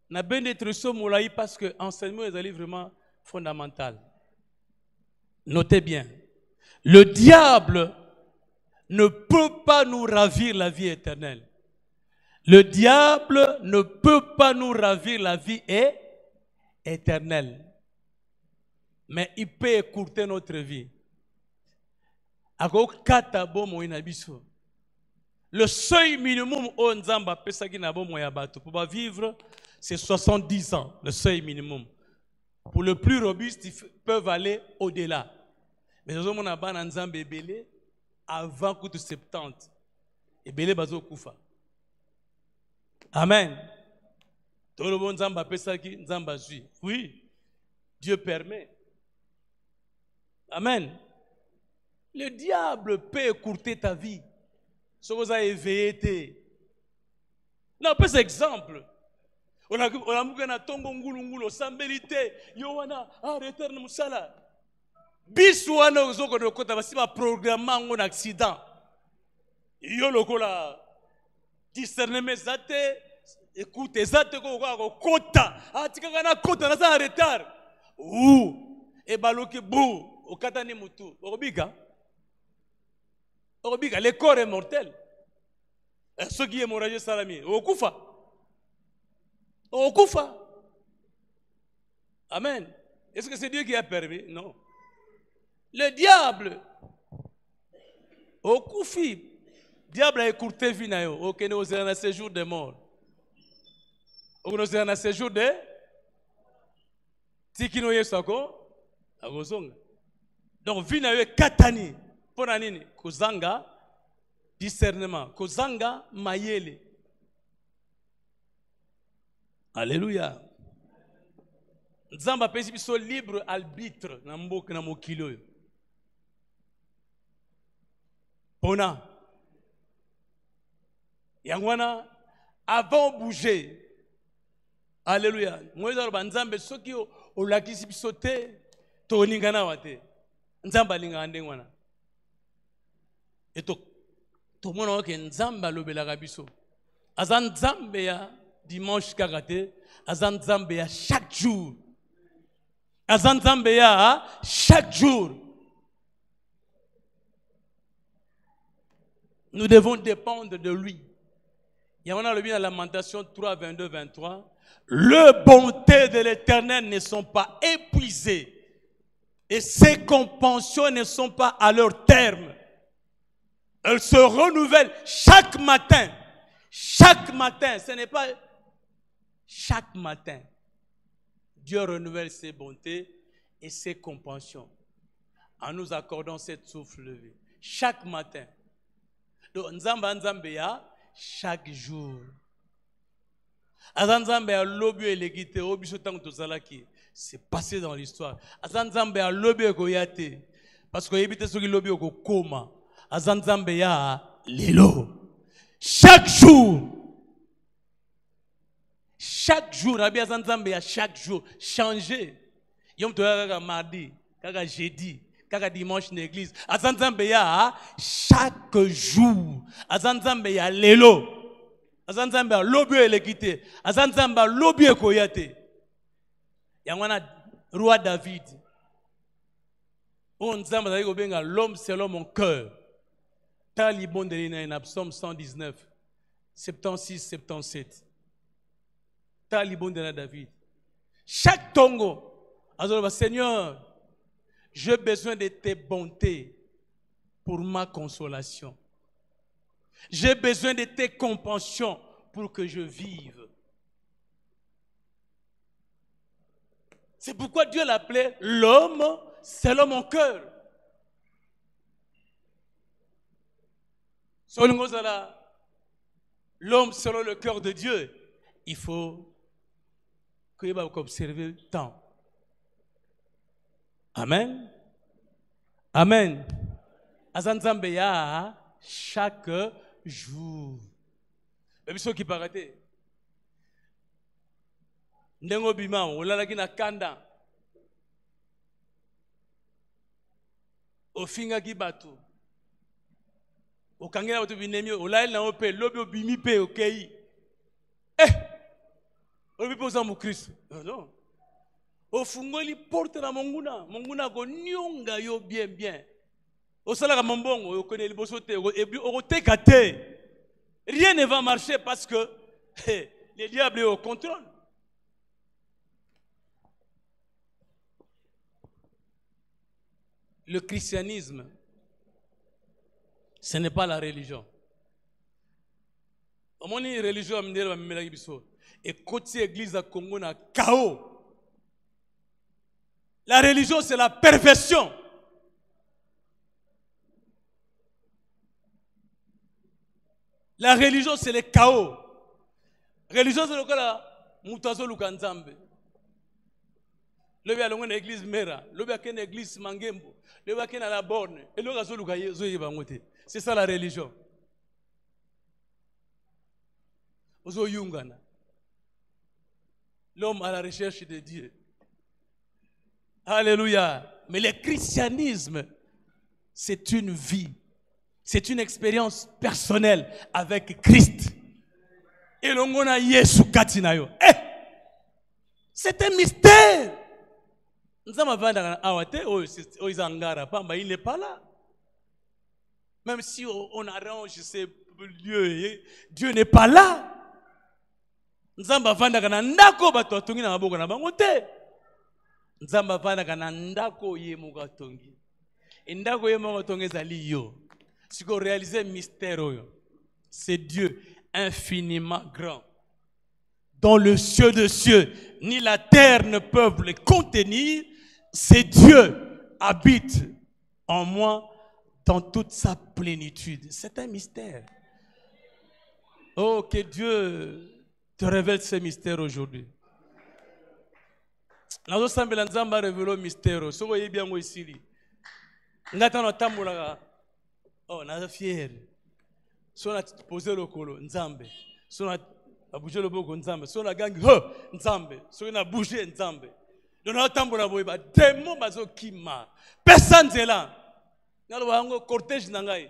Il y a une introduction parce que l'enseignement est vraiment fondamental. Notez bien. Le diable ne peut pas nous ravir la vie éternelle. Le diable ne peut pas nous ravir la vie éternelle. Mais il peut écourter notre vie. Le seuil minimum au Nzamba pour vivre, c'est 70 ans, le seuil minimum. Pour le plus robuste, ils peuvent aller au-delà. Mais nous avons un Nzamba belé avant que 70. Et belé bazo kufa. Amen. Tout le monde Nzamba pesaki Nzamba zui. Oui, Dieu permet. Amen. Le diable peut écourter ta vie. Si vous avez éveillé. Non, pas exemple. On a un tongo ngulu sambelité. Yowana, return musala. Bisouana ozoko de kota basi ba programme en accident. Yo lokola discernement zate écoute zate ko kota. Ah tikanga na kota na za retard. Ou e baloki bou o katani mutu. Obiga. Obiga le corps est mortel. Ce qui est moragé salami. Okufa. Okufa. Amen. Est-ce que c'est Dieu qui a permis? Non. Le diable, au koufi, diable a écourté vinayo, au Kenya aux un séjour de mort. Au Kenya un séjour de Tikino Yesako, à Gozonga. Donc vinayo katani, pour nanini, kozanga, discernement, kozanga mayele. Alléluia. Nzamba pesi biso libre arbitre na mboka na mokilo. Pona. Yangwana avant bouger. Alléluia. Moïse banzambe soki o lakisi biso te to ningana wate. Nzamba linga ndengwana. Et to tout le monde a nzamba lobelaka biso. Azan nzambe ya dimanche kakate, azan nzambe ya chaque jour. Azan nzambe ya chaque jour. Nous devons dépendre de lui. Il y a dans la Lamentation 3, 22, 23. Les bontés de l'Éternel ne sont pas épuisées et ses compassions ne sont pas à leur terme. Elles se renouvellent chaque matin. Chaque matin, ce n'est pas chaque matin. Dieu renouvelle ses bontés et ses compassions en nous accordant cette souffle de vie. Chaque matin. Donc, Nzamba Nzambe ya chaque jour. Azanzambe a lobby et l'égité au bisotan tozalaki. C'est passé dans l'histoire. Azanzambe a lobby et goyate. Parce que évite ce qui lobby au coma. Azanzambe ya lelo. Chaque jour. Chaque jour, Rabbi Azanzambe ya chaque jour. Changer. Yom toya mardi, kaka jeudi. Kaka dimanche l'église. Azanzambe ya chaque jour. Azanzambe ya lelo. Azanzambe ya lobi elekite. Azanzambe ya lobi ekoyate. Yangwana roi David. On nzambe zali ko benga l'homme selon mon cœur. Talibon de l'ina Psaume 119, 76, 77. Talibon de la David. Chaque tongo. Azolo Seigneur, j'ai besoin de tes bontés pour ma consolation. J'ai besoin de tes compassions pour que je vive. C'est pourquoi Dieu l'appelait l'homme selon mon cœur. L'homme selon le cœur de Dieu, il faut qu'il va observer le temps. Amen. Amen. Azanzambe ya chaque jour. Et puis ce qui paraît. Ndengo bima olalaki na kanda. Ofinga ki batu. Okangela batu binemi olali na ope lobi obimi pe okei. Obi poza mu Christ. Non. Ofungoli porte na monguna, monguna ko nyonga yo bien bien. Osala ka mambongo yo connaît liboso te okoteka te. Rien ne va marcher parce que le diable est au contrôle. Le christianisme, ce n'est pas la religion. Au une religion et côté église à Congo na chaos. La religion, c'est la perversion. La religion, c'est le chaos. La religion, c'est le cas de Moutazo Lukanzambe. Le bien à l'église Mera, le bien à l'église Mangembo, le bien à la borne, et le gazo Lukaye. C'est ça la religion. Ozo Yungana. L'homme à la recherche de Dieu. Alléluia. Mais le christianisme, c'est une vie. C'est une expérience personnelle avec Christ. Et l'ongona Yesu Katinayo. C'est un mystère. Il n'est pas là. Même si on arrange ces lieux, Dieu n'est pas là. Nzamba vanda kana ndako bato atongi na maboko na bango te. Nzamba vanda kana ndako ye mukatongi. Ndako ye mukatongi ezali yo. Si vous réalisez le mystère, c'est Dieu infiniment grand. Dans le ciel de cieux, ni la terre ne peuvent le contenir. C'est Dieu habite en moi dans toute sa plénitude. C'est un mystère. Oh, que Dieu te révèle ce mystère aujourd'hui. Nous avons révélé le mystère. Si vous voyez bien ici, nous avons oh, naza fier. Si on a posé le colo, Nzambe. Si on a bougé le boko, Nzambe. Si on a gagné, Nzambe. Si on a bougé, Nzambe. Donc, on a tambola boiba. Démon bazo kima. Personne n'est là. Nous avons un cortège nangai.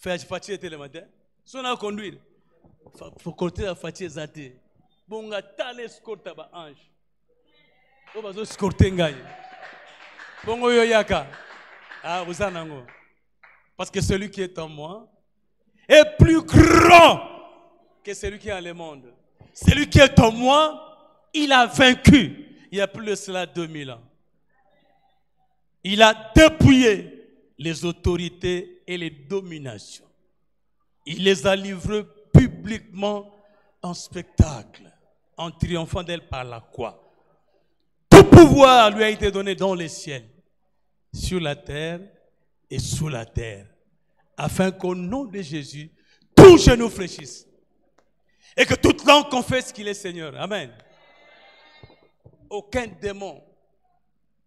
Fatigué le matin. Si on a conduire, il faut côté la fatigue zate. Bon, on a talé escorte à ange. On va escorter ngaï. Bon, yoyaka. Ah, vous en avez. Parce que celui qui est en moi est plus grand que celui qui est dans le monde. Celui qui est en moi, il a vaincu. Il y a plus de cela 2000 ans. Il a dépouillé les autorités et les dominations. Il les a livrées publiquement en spectacle, en triomphant d'elle par la croix. Tout pouvoir lui a été donné dans les ciels, sur la terre et sous la terre, afin qu'au nom de Jésus, tout genou fléchisse et que toute langue confesse qu'il est Seigneur. Amen. Aucun démon,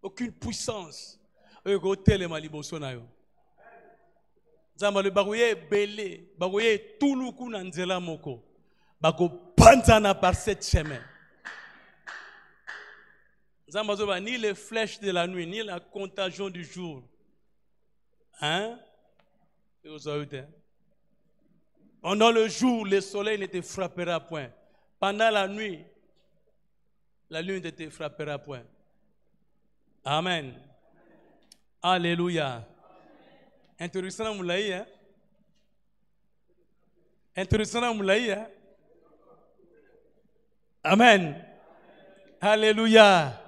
aucune puissance, Zambale bagoye belé, bagoye tuluku na nzela moko, bago panzana par cette chemin. Zambazoba ni les flèches de la nuit, ni la contagion du jour. Hein? Pendant le jour, le soleil ne te frappera point. Pendant la nuit ne te frappera point. Amen. Alléluia. Intéressant moulaï, hein? Intéressant moulaï, hein? Amen. Alléluia.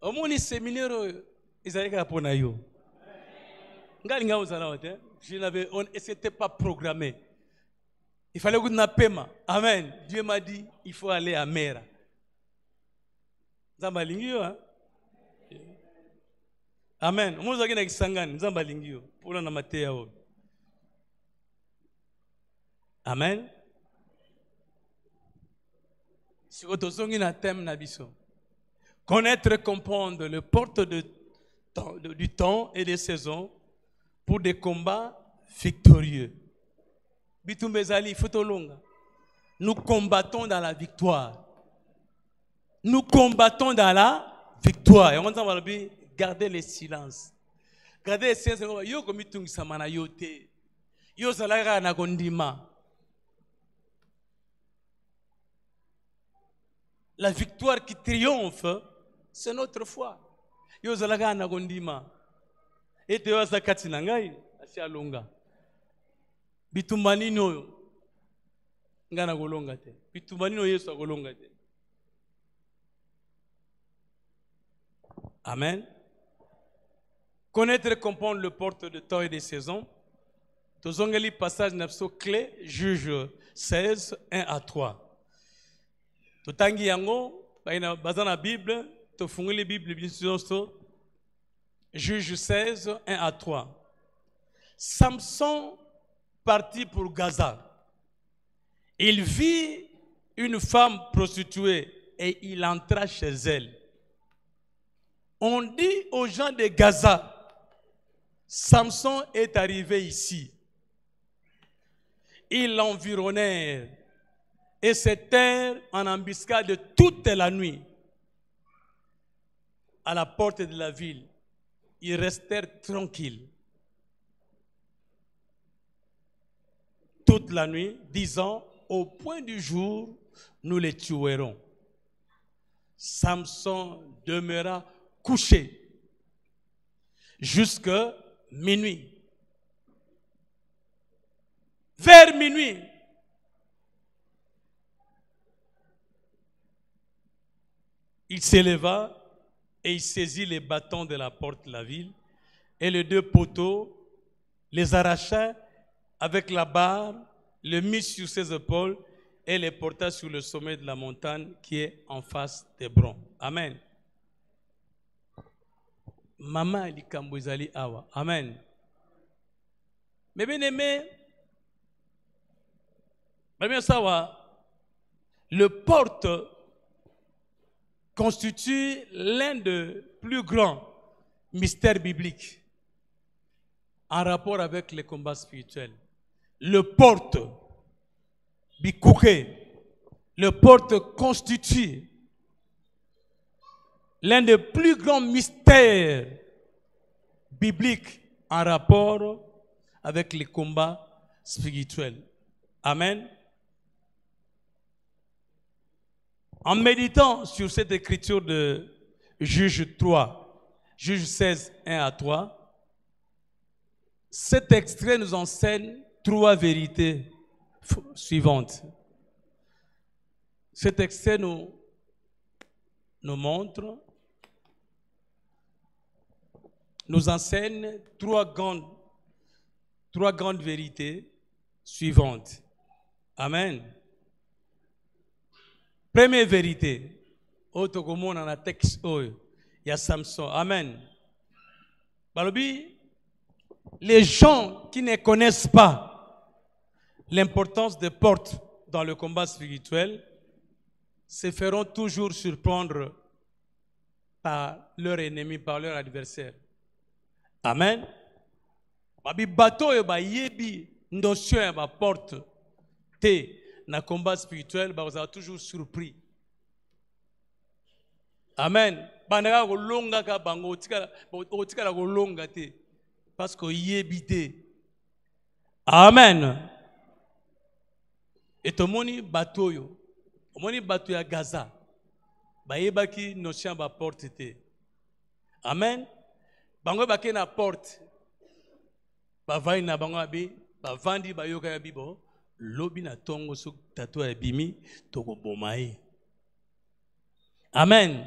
Au moins les séminaires, ils allaient à Ponayo. Je n'avais, c'était pas programmé. Il fallait que nous paiement. Amen. Dieu m'a dit, il faut aller à Mera. Zambalingio, hein? Amen. Nous avons dit Sangan, Zambalingio, pour la Matéao. Amen. Si vous avez un thème, connaître et comprendre le porte du temps et des saisons pour des combats victorieux. Nous combattons dans la victoire. Nous combattons dans la victoire. Et on va garder le silence. Garder le silence. Yo komitung samana yote. Yo zalaga na gondima. La victoire qui triomphe, c'est notre foi. Yo zalaga na gondima. Et te wasa katina ngai asia longa. Bitumbani no ngana golonga te. Bitumbani no Yesu golonga te. Amen. Connaître et comprendre le porte de temps et des saisons. Tozongeli passage napso clé, Juge 16, 1 à 3. Totangi yango, bazana Bible, tofungeli Bible, Juge 16, 1 à 3. Samson partit pour Gaza. Il vit une femme prostituée et il entra chez elle. On dit aux gens de Gaza, Samson est arrivé ici. Ils l'environnèrent et se tinrent en embuscade toute la nuit à la porte de la ville. Ils restèrent tranquilles toute la nuit, disant, au point du jour, nous les tuerons. Samson demeura couché jusqu'à minuit. Vers minuit, il s'éleva et il saisit les bâtons de la porte de la ville et les deux poteaux, les arracha avec la barre, le mit sur ses épaules et les porta sur le sommet de la montagne qui est en face d'Hébron. Amen. Maman likambo ezali awa. Amen. Mais bien aimé, le porte constitue l'un des plus grands mystères bibliques en rapport avec les combats spirituels. Le porte, bikouké, le porte constitue l'un des plus grands mystères bibliques en rapport avec les combats spirituels. Amen. En méditant sur cette écriture de Juge 3, Juge 16, 1 à 3, cet extrait nous enseigne 3 vérités suivantes. Cet extrait nous montre, nous enseigne 3 grandes vérités suivantes. Amen. Première vérité, autokomona na texte il y a Samson. Amen. Balobi, les gens qui ne connaissent pas l'importance des portes dans le combat spirituel se feront toujours surprendre par leur ennemi, par leur adversaire. Amen. Babi bateau et ba yebi notion ba porte te na combat spirituel ba vous avez toujours surpris. Amen. Banaka ko longa ka bango tika ko longa te parce que yebi te. Amen. Et tomoni bateau yo. Omoni bateau ya Gaza. Ba yebaki notion ba porte te. Amen. Bango ba ke na porte. Ba vai na bango abi, ba vandi ba yoka ya bibo, lobi na tongo so tato ya bimi toko bomae. Amen.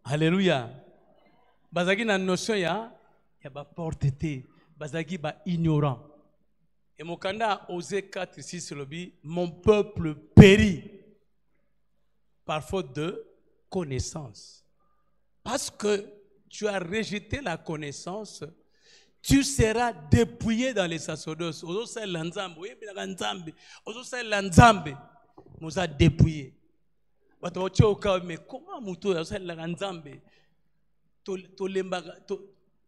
Alléluia. Bazaki na notion ya ba porte te, bazaki ba ignorant. Et mon candidat a osé 4 6 lobi, mon peuple périt par faute de connaissance. Parce que tu as rejeté la connaissance, tu seras dépouillé dans les sacerdoces. Ozo sa lanzambe, oyebela nzambe, ozo sa lanzambe, nous a dépouillé. Bato ochoka mais comment muto ya sa lanzambe? To lemba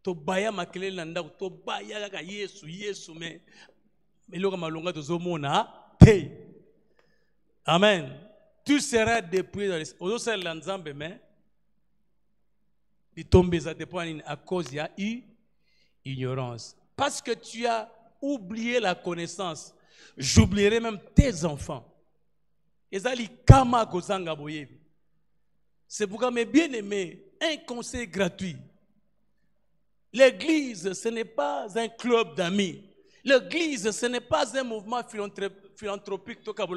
to baya makelele na ndako, to baya kaka Yesu mais eloko malonga tozomona te. Amen. Tu seras dépouillé dans les ozo sa lanzambe mais il tombe à cause il y a eu ignorance. Parce que tu as oublié la connaissance, j'oublierai même tes enfants. C'est pourquoi, mes bien-aimés, un conseil gratuit. L'église, ce n'est pas un club d'amis. L'église, ce n'est pas un mouvement philanthropique pour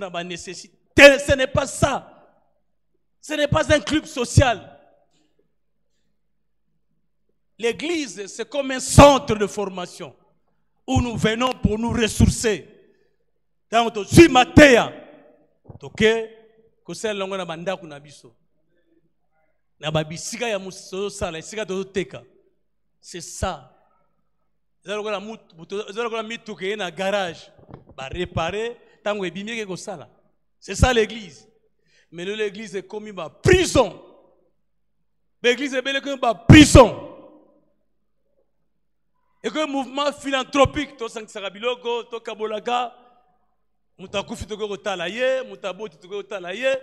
la nécessité. Ce n'est pas ça. Ce n'est pas un club social. L'église, c'est comme un centre de formation où nous venons pour nous ressourcer. Dans notre Zumatea, ok, que c'est l'angle na banda kuna biso. Na babisika ya muso sala, isika to teka. C'est ça. Zalo na mitu ke na garage, ba réparer tango ebimie ke ko sala. C'est ça l'église. Mais l'église est comme une prison. L'église est belle comme une prison. Et que le mouvement philanthropique, to sankisaka biloko, to kabolaka, mutakufi to ko talaye, mutaboti to ko talaye,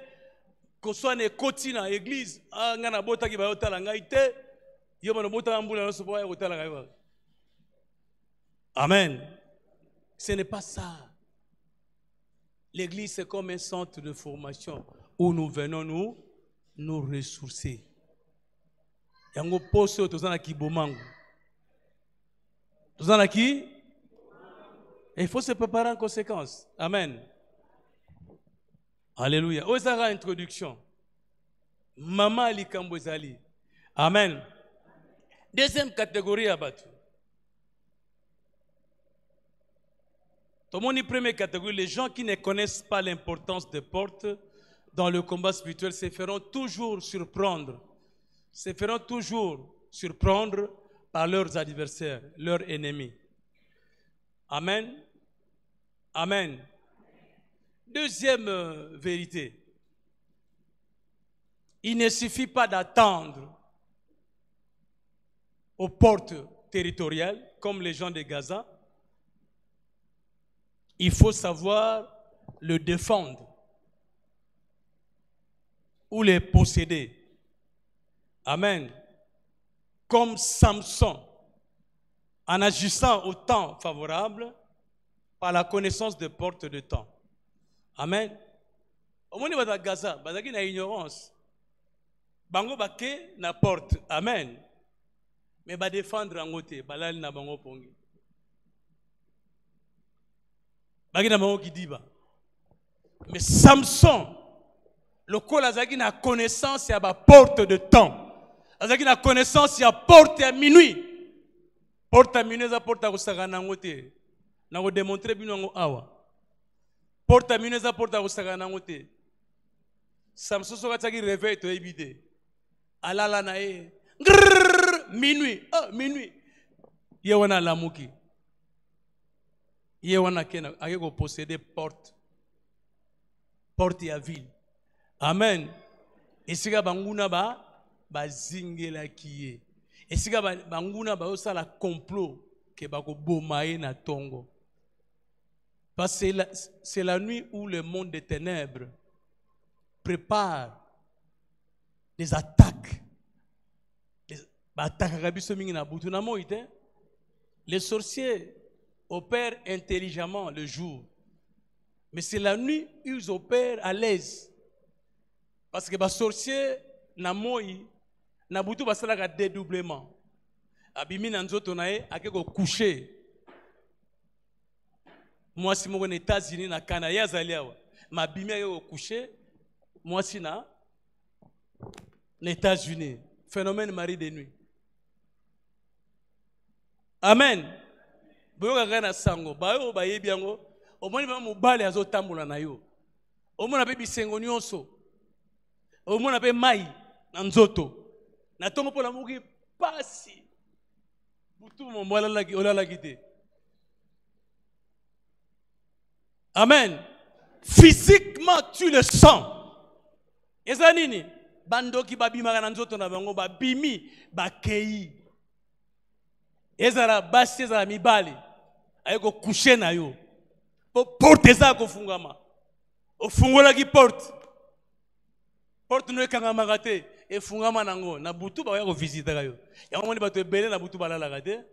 ko soit ne koti na église, ngana bota ki ba yotala ngai te, yo bana bota mbula no so ba yotala ngai. Amen. Ce n'est pas ça. L'église c'est comme un centre de formation où nous venons nous ressourcer. Yango poso to zana ki bomango. Et il faut se préparer en conséquence. Amen. Alléluia. Où est la introduction? Maman likambo ezali. Amen. Deuxième catégorie abattu. Tomoni première catégorie, les gens qui ne connaissent pas l'importance des portes dans le combat spirituel se feront toujours surprendre. Se feront toujours surprendre par leurs adversaires, leurs ennemis. Amen. Amen. Deuxième vérité. Il ne suffit pas d'attendre aux portes territoriales, comme les gens de Gaza. Il faut savoir le défendre ou les posséder. Amen. Comme Samson. en agissant au temps favorable par la connaissance des portes de temps. Amen. Au moins, il Gaza, il y a une ignorance. Bango bake na porte. Amen. Mais il va défendre en côté. Balal na bango pongi. Bagi na bango qui dit ba. Mais Samson, le col azaki na connaissance ya ba porte de temps. Azaki na connaissance ya porte à minuit. Porte à minuit za porte à kusaka na ngote. Na ko démontrer bino ngo awa. Porte à minuit za porte à kusaka na ngote. Samson so kataki réveil to ebide. Alala na e. Minuit. Ah, minuit. Yewana lamuki. Yewana kena ayeko posséder porte. Porte à ville. Amen. Esika banguna ba zingela kiye. Esika banguna ba osala complot ke bako bomaye na tongo. Parce que c'est la nuit où le monde des ténèbres prépare des attaques. Les sorciers opèrent intelligemment le jour. Mais c'est la nuit où ils opèrent à l'aise. Parce que les sorciers, na moi, na butu basala dédoublement. Abimi na nzoto nae akeko coucher. Moi si mo aux États-Unis na Canada yazaliawa. Ma bimi akeko coucher. Moi si na les États-Unis. Phénomène mari de nuit. Amen. Boyoka kana sango, bayo bayebi yango. Omoni ba mobale azotambola na yo. Omona pe bisengo nyonso. Omona pe mai na nzoto. Na tongo pola muki pasi. Butu mombala laki olala kite. Amen. Physiquement tu le sens. Ezanini bandoki babima na nzoto na bango babimi bakei. Ezara basi ezara mibali. Ayeko coucher na yo. Porte za ko fungama. Ofungola ki porte. Porte no ekanga magate e fungama nango na butu ba ko visiter yo. Ya moni bato ebele na butu balala kate.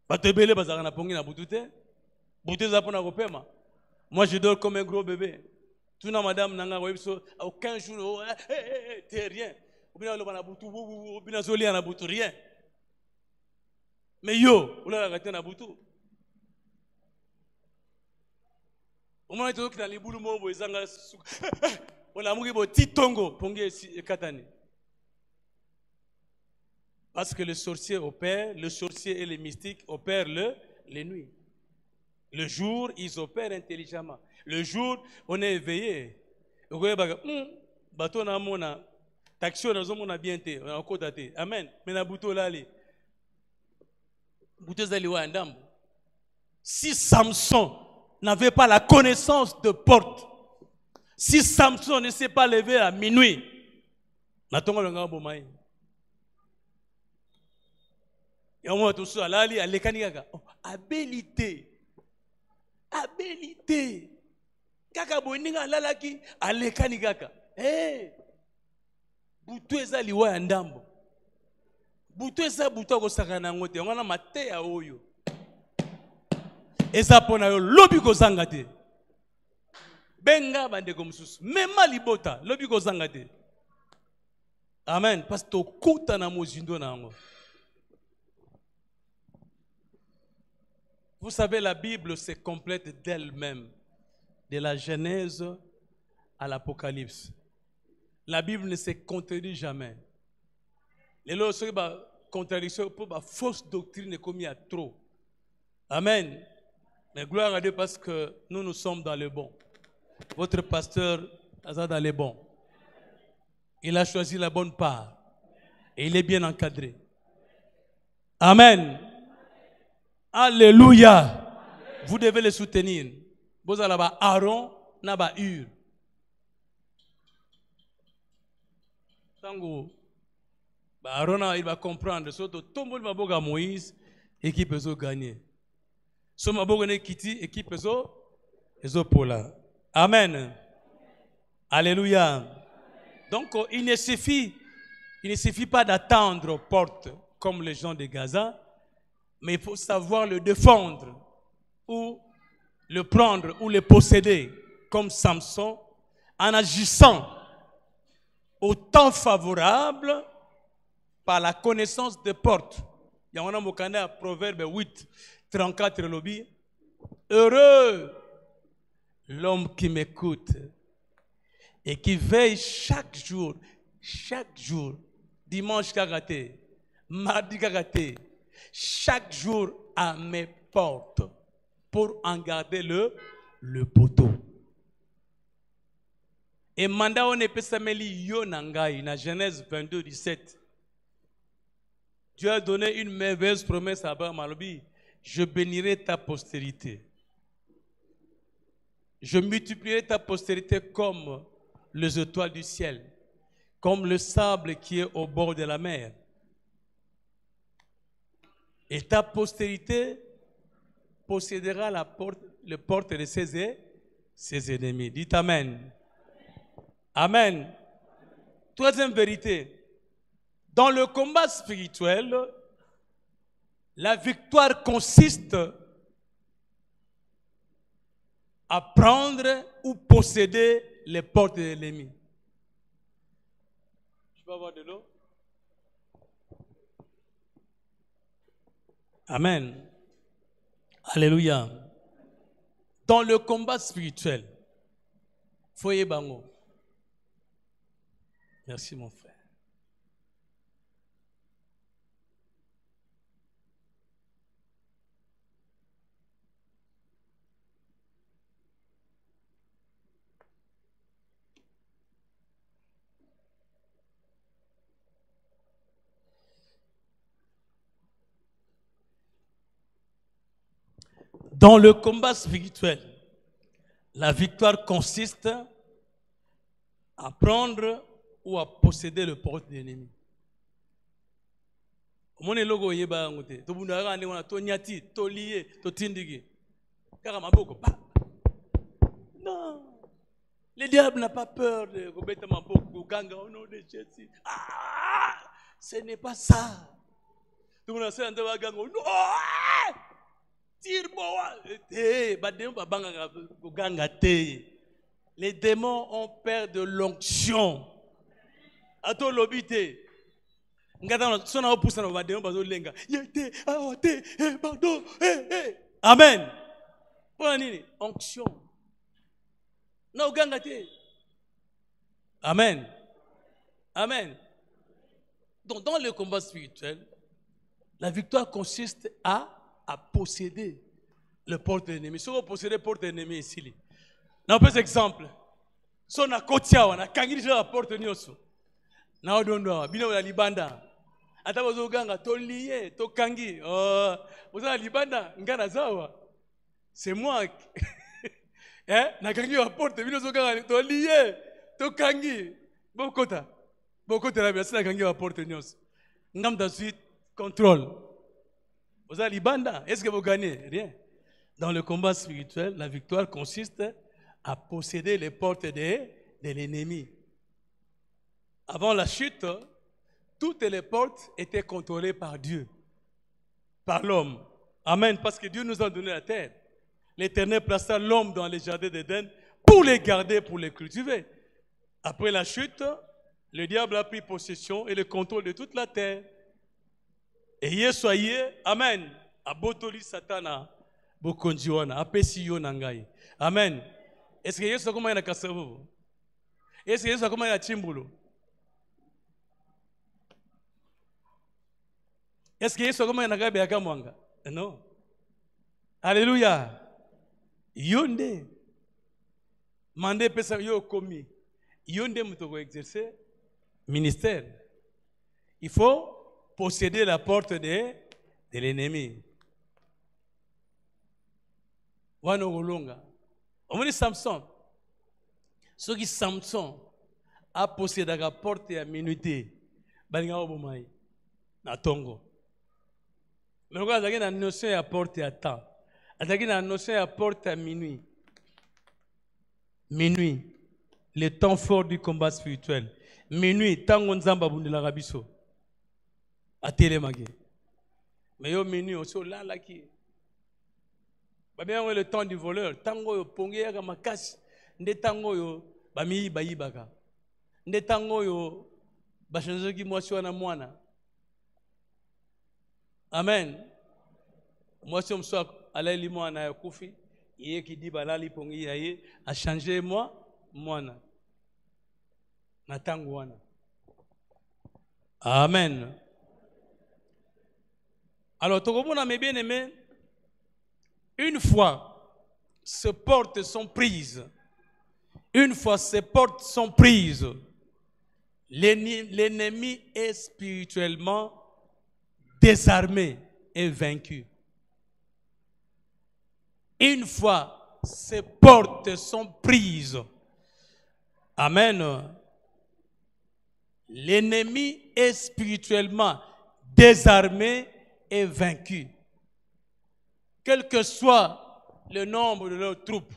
Bato ebele bazaka na pongi na butu te. Butu za pona ko pema. Moi je dors comme un gros bébé. Tout na madame nanga ko biso aucun jour t'es rien. Obina lo bana butu obina zoli na butu rien. Mais yo, oula la na butu. Au moment où tu as les boules mobo ezanga ola mugi bo titongo pongi katani. Parce que le sorcier opère, le sorcier et les mystiques opèrent les nuits. Le jour, ils opèrent intelligemment. Le jour, on est éveillé. Bato na mona taxi na zo mona bien te, on a kotate. Amen. Mais na buto lali. Si Samson n'avait pas la connaissance de porte, si Samson ne s'est pas levé à minuit, habilité. Kaka boninga lalaki alekani kaka. Butu eza liwa ya ndambo. Butu eza butu akosaka na ngote. Ngana mate ya oyo. Eza pona yo lobi kozanga te. Benga bandeko mususu. Mema libota lobi kozanga te. Amen. Parce que kuta na mozindo na ngo. Vous savez, la Bible se complète d'elle-même. De la Genèse à l'Apocalypse. La Bible ne se contredit jamais. Les lois contradiction pour la fausse doctrine comme il y a trop. Amen. Mais gloire à Dieu parce que nous sommes dans le bon. Votre pasteur est dans le bon. Il a choisi la bonne part. Et il est bien encadré. Amen. Alléluia. Vous devez le soutenir. Vous allez avoir Aaron, naba Hur. Tango, Aaron il va comprendre. Surtout, tout le monde va boga Moïse, équipe peut gagner. Si on va boga Kiti, équipe peut Paula. Amen. Alléluia. Donc, il ne suffit pas d'attendre aux portes comme les gens de Gaza, mais il faut savoir le défendre ou le prendre ou le posséder comme Samson en agissant au temps favorable par la connaissance des portes. Il y a un proverbe 8, 34 lobby. Heureux l'homme qui m'écoute et qui veille chaque jour, dimanche kagaté, mardi kagaté, chaque jour à mes portes pour en garder le poteau. Et mandat on peut s'amélior yo nangai na Genèse 22, 17. Dieu a donné une merveilleuse promesse à Abraham Malobi. Je bénirai ta postérité. Je multiplierai ta postérité comme les étoiles du ciel, comme le sable qui est au bord de la mer. Et ta postérité possédera les portes de ses ennemis. Dites Amen. Amen. Troisième vérité. Dans le combat spirituel, la victoire consiste à prendre ou posséder les portes de l'ennemi. Je peux avoir de l'eau? Amen. Alléluia. Dans le combat spirituel, Foye Bango. Merci mon frère. Dans le combat spirituel, la victoire consiste à prendre ou à posséder le porte de l'ennemi. Non. Le diable n'a pas peur de remettre ma boucle au ganga au nom de Jésus. Ah, ce n'est pas ça. Tout le monde sait un ganga. Non. Les démons ont peur de l'onction. Ato lobité. Amen. Onction. Amen. Amen. Donc dans le combat spirituel, la victoire consiste à posséder le porte de l'ennemi. Si vous possédez le porte de l'ennemi ici, on peut exemple. Si on a kotia, on a kangiri la porte de l'ennemi. Na odondo, bino la libanda. Ata bozo ganga to lié, to kangi. Bozo la libanda, ngana zawa. C'est moi. Na kangi la porte, bino zo ganga to lié, to kangi. Bokota. Bokota la biasa kangi la porte de l'ennemi. Ngam da suite contrôle. Vous avez libanda, est-ce que vous gagnez? Rien. Dans le combat spirituel, la victoire consiste à posséder les portes de l'ennemi. Avant la chute, toutes les portes étaient contrôlées par Dieu, par l'homme. Amen, parce que Dieu nous a donné la terre. L'Éternel plaça l'homme dans les jardins d'Éden pour les garder, pour les cultiver. Après la chute, le diable a pris possession et le contrôle de toute la terre. Et soyez, amen, abotoli satana, bokonjiwana, apesiyo nangai. Amen. Est-ce que Yesu akoma na kasavu? Est-ce que Yesu akoma na chimbulo? Est-ce que Yesu akoma na gabe akamwanga? Non. Alléluia. Yonde. Mande pesa yo komi. Yonde mutoko exercer ministère. Il faut posséder la porte de l'ennemi. Wano golonga. On dit Samson. Ce qui Samson a possédé la porte à minuté. Balinga obomai. Na tongo. Mais on a une notion à porte à temps. On a une notion à porte à minuit. Minuit. Le temps fort du combat spirituel. Minuit. Tango nzamba bundela rabiso. atelemaki. Mais yo menu aussi là là qui. Ba bien le temps du voleur, tango yo pongé ka makasi, nde tango yo ba mi bayibaka. Nde tango yo ba change ki mwasi wana mwana. Amen. Mwasi mso alali mwana ya kufi, yeye ki di balali pongi yaye a changer moi mwana. Na tango wana. Amen. Alors, Togobona, mes bien-aimés, une fois ces portes sont prises, l'ennemi est spirituellement désarmé et vaincu. Une fois ces portes sont prises, amen, l'ennemi est spirituellement désarmé et vaincu. Quel que soit le nombre de leurs troupes.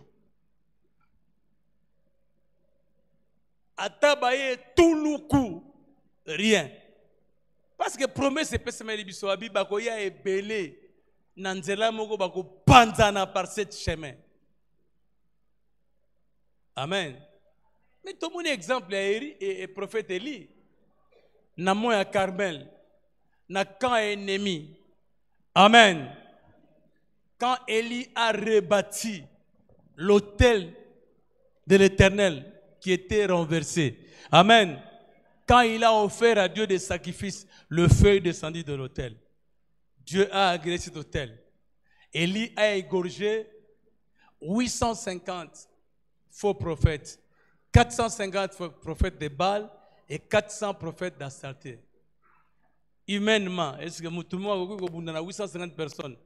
Atabaye tout le coup, rien. Parce que promesse c'est pas biso abi bako ya ebelé nanzela moko bako panzana par cette chemin. Amen. Mais tout mon exemple est prophète Élie. Na moya Carmel, na camp ennemi. Amen. Quand Élie a rebâti l'autel de l'Éternel qui était renversé. Amen. Quand il a offert à Dieu des sacrifices, le feu descendit de l'autel. Dieu a agréé cet autel. Élie a égorgé 850 faux prophètes, 450 prophètes de Baal et 400 prophètes d'Astarté. Humainement, est-ce que tout le monde a 850 personnes?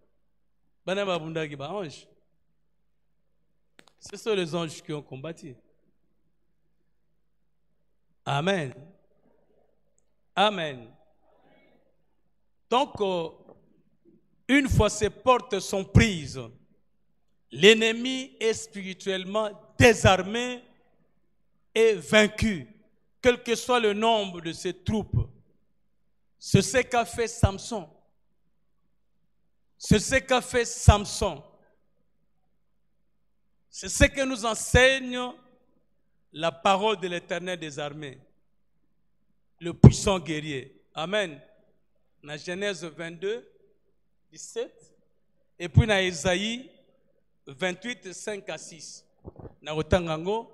Ce sont les anges qui ont combattu. Amen. Amen. Donc, une fois ces portes sont prises, l'ennemi est spirituellement désarmé et vaincu, quel que soit le nombre de ses troupes. C'est ce qu'a fait Samson. C'est ce qu'a fait Samson. C'est ce que nous enseigne la parole de l'Éternel des armées, le puissant guerrier. Amen. Dans Genèse 22, 17, et puis dans Isaïe 28, 5 à 6. Dans Otangango,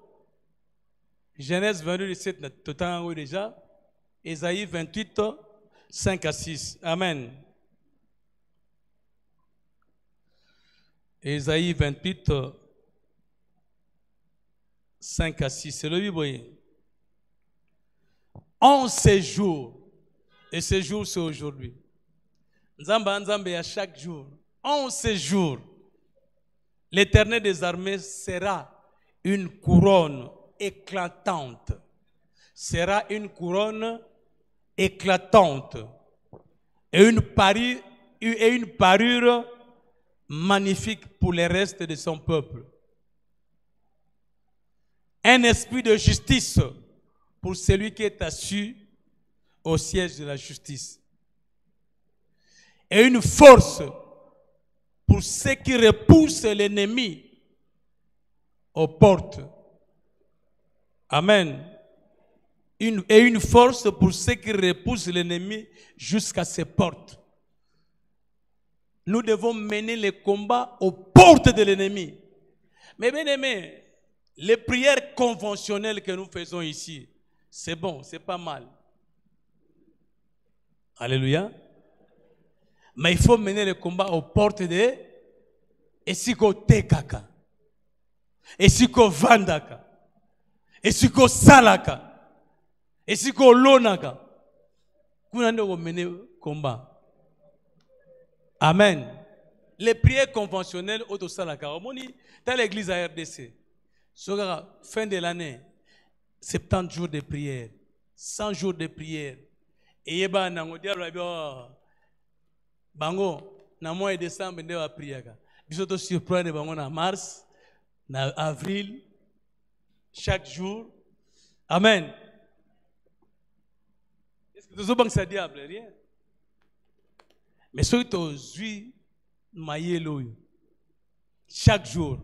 Genèse 22, 17, dans Otangango déjà, Isaïe 28, 5 à 6. Amen. Isaïe 28, 5 à 6. C'est le Bible. En ces jours, et ces jours c'est aujourd'hui, Nzamba Nzambe à chaque jour, en ces jours, l'Éternel des armées sera une couronne éclatante. Sera une couronne éclatante et une parure magnifique pour les restes de son peuple. Un esprit de justice pour celui qui est assis au siège de la justice. Et une force pour ceux qui repoussent l'ennemi aux portes. Amen. Et une force pour ceux qui repoussent l'ennemi jusqu'à ses portes. Nous devons mener les combats aux portes de l'ennemi. Mais bien aimé, les prières conventionnelles que nous faisons ici, c'est bon, c'est pas mal. Alléluia. Mais il faut mener le combat aux portes de Esiko Tekaka, Esiko Vandaka, Esiko Salaka, Esiko Lonaka. Nous allons mener le combat. Amen. Les prières conventionnelles au Salaka. Dans l'église à RDC, sur la fin de l'année, 70 jours de prière, 100 jours de prière. Et il y a bango na mois de décembre nde wa priaka biso to surprendre bango na mars na avril chaque jour. Amen. Est-ce que tu as diable rien? Mais ce qui est mayelo chaque jour,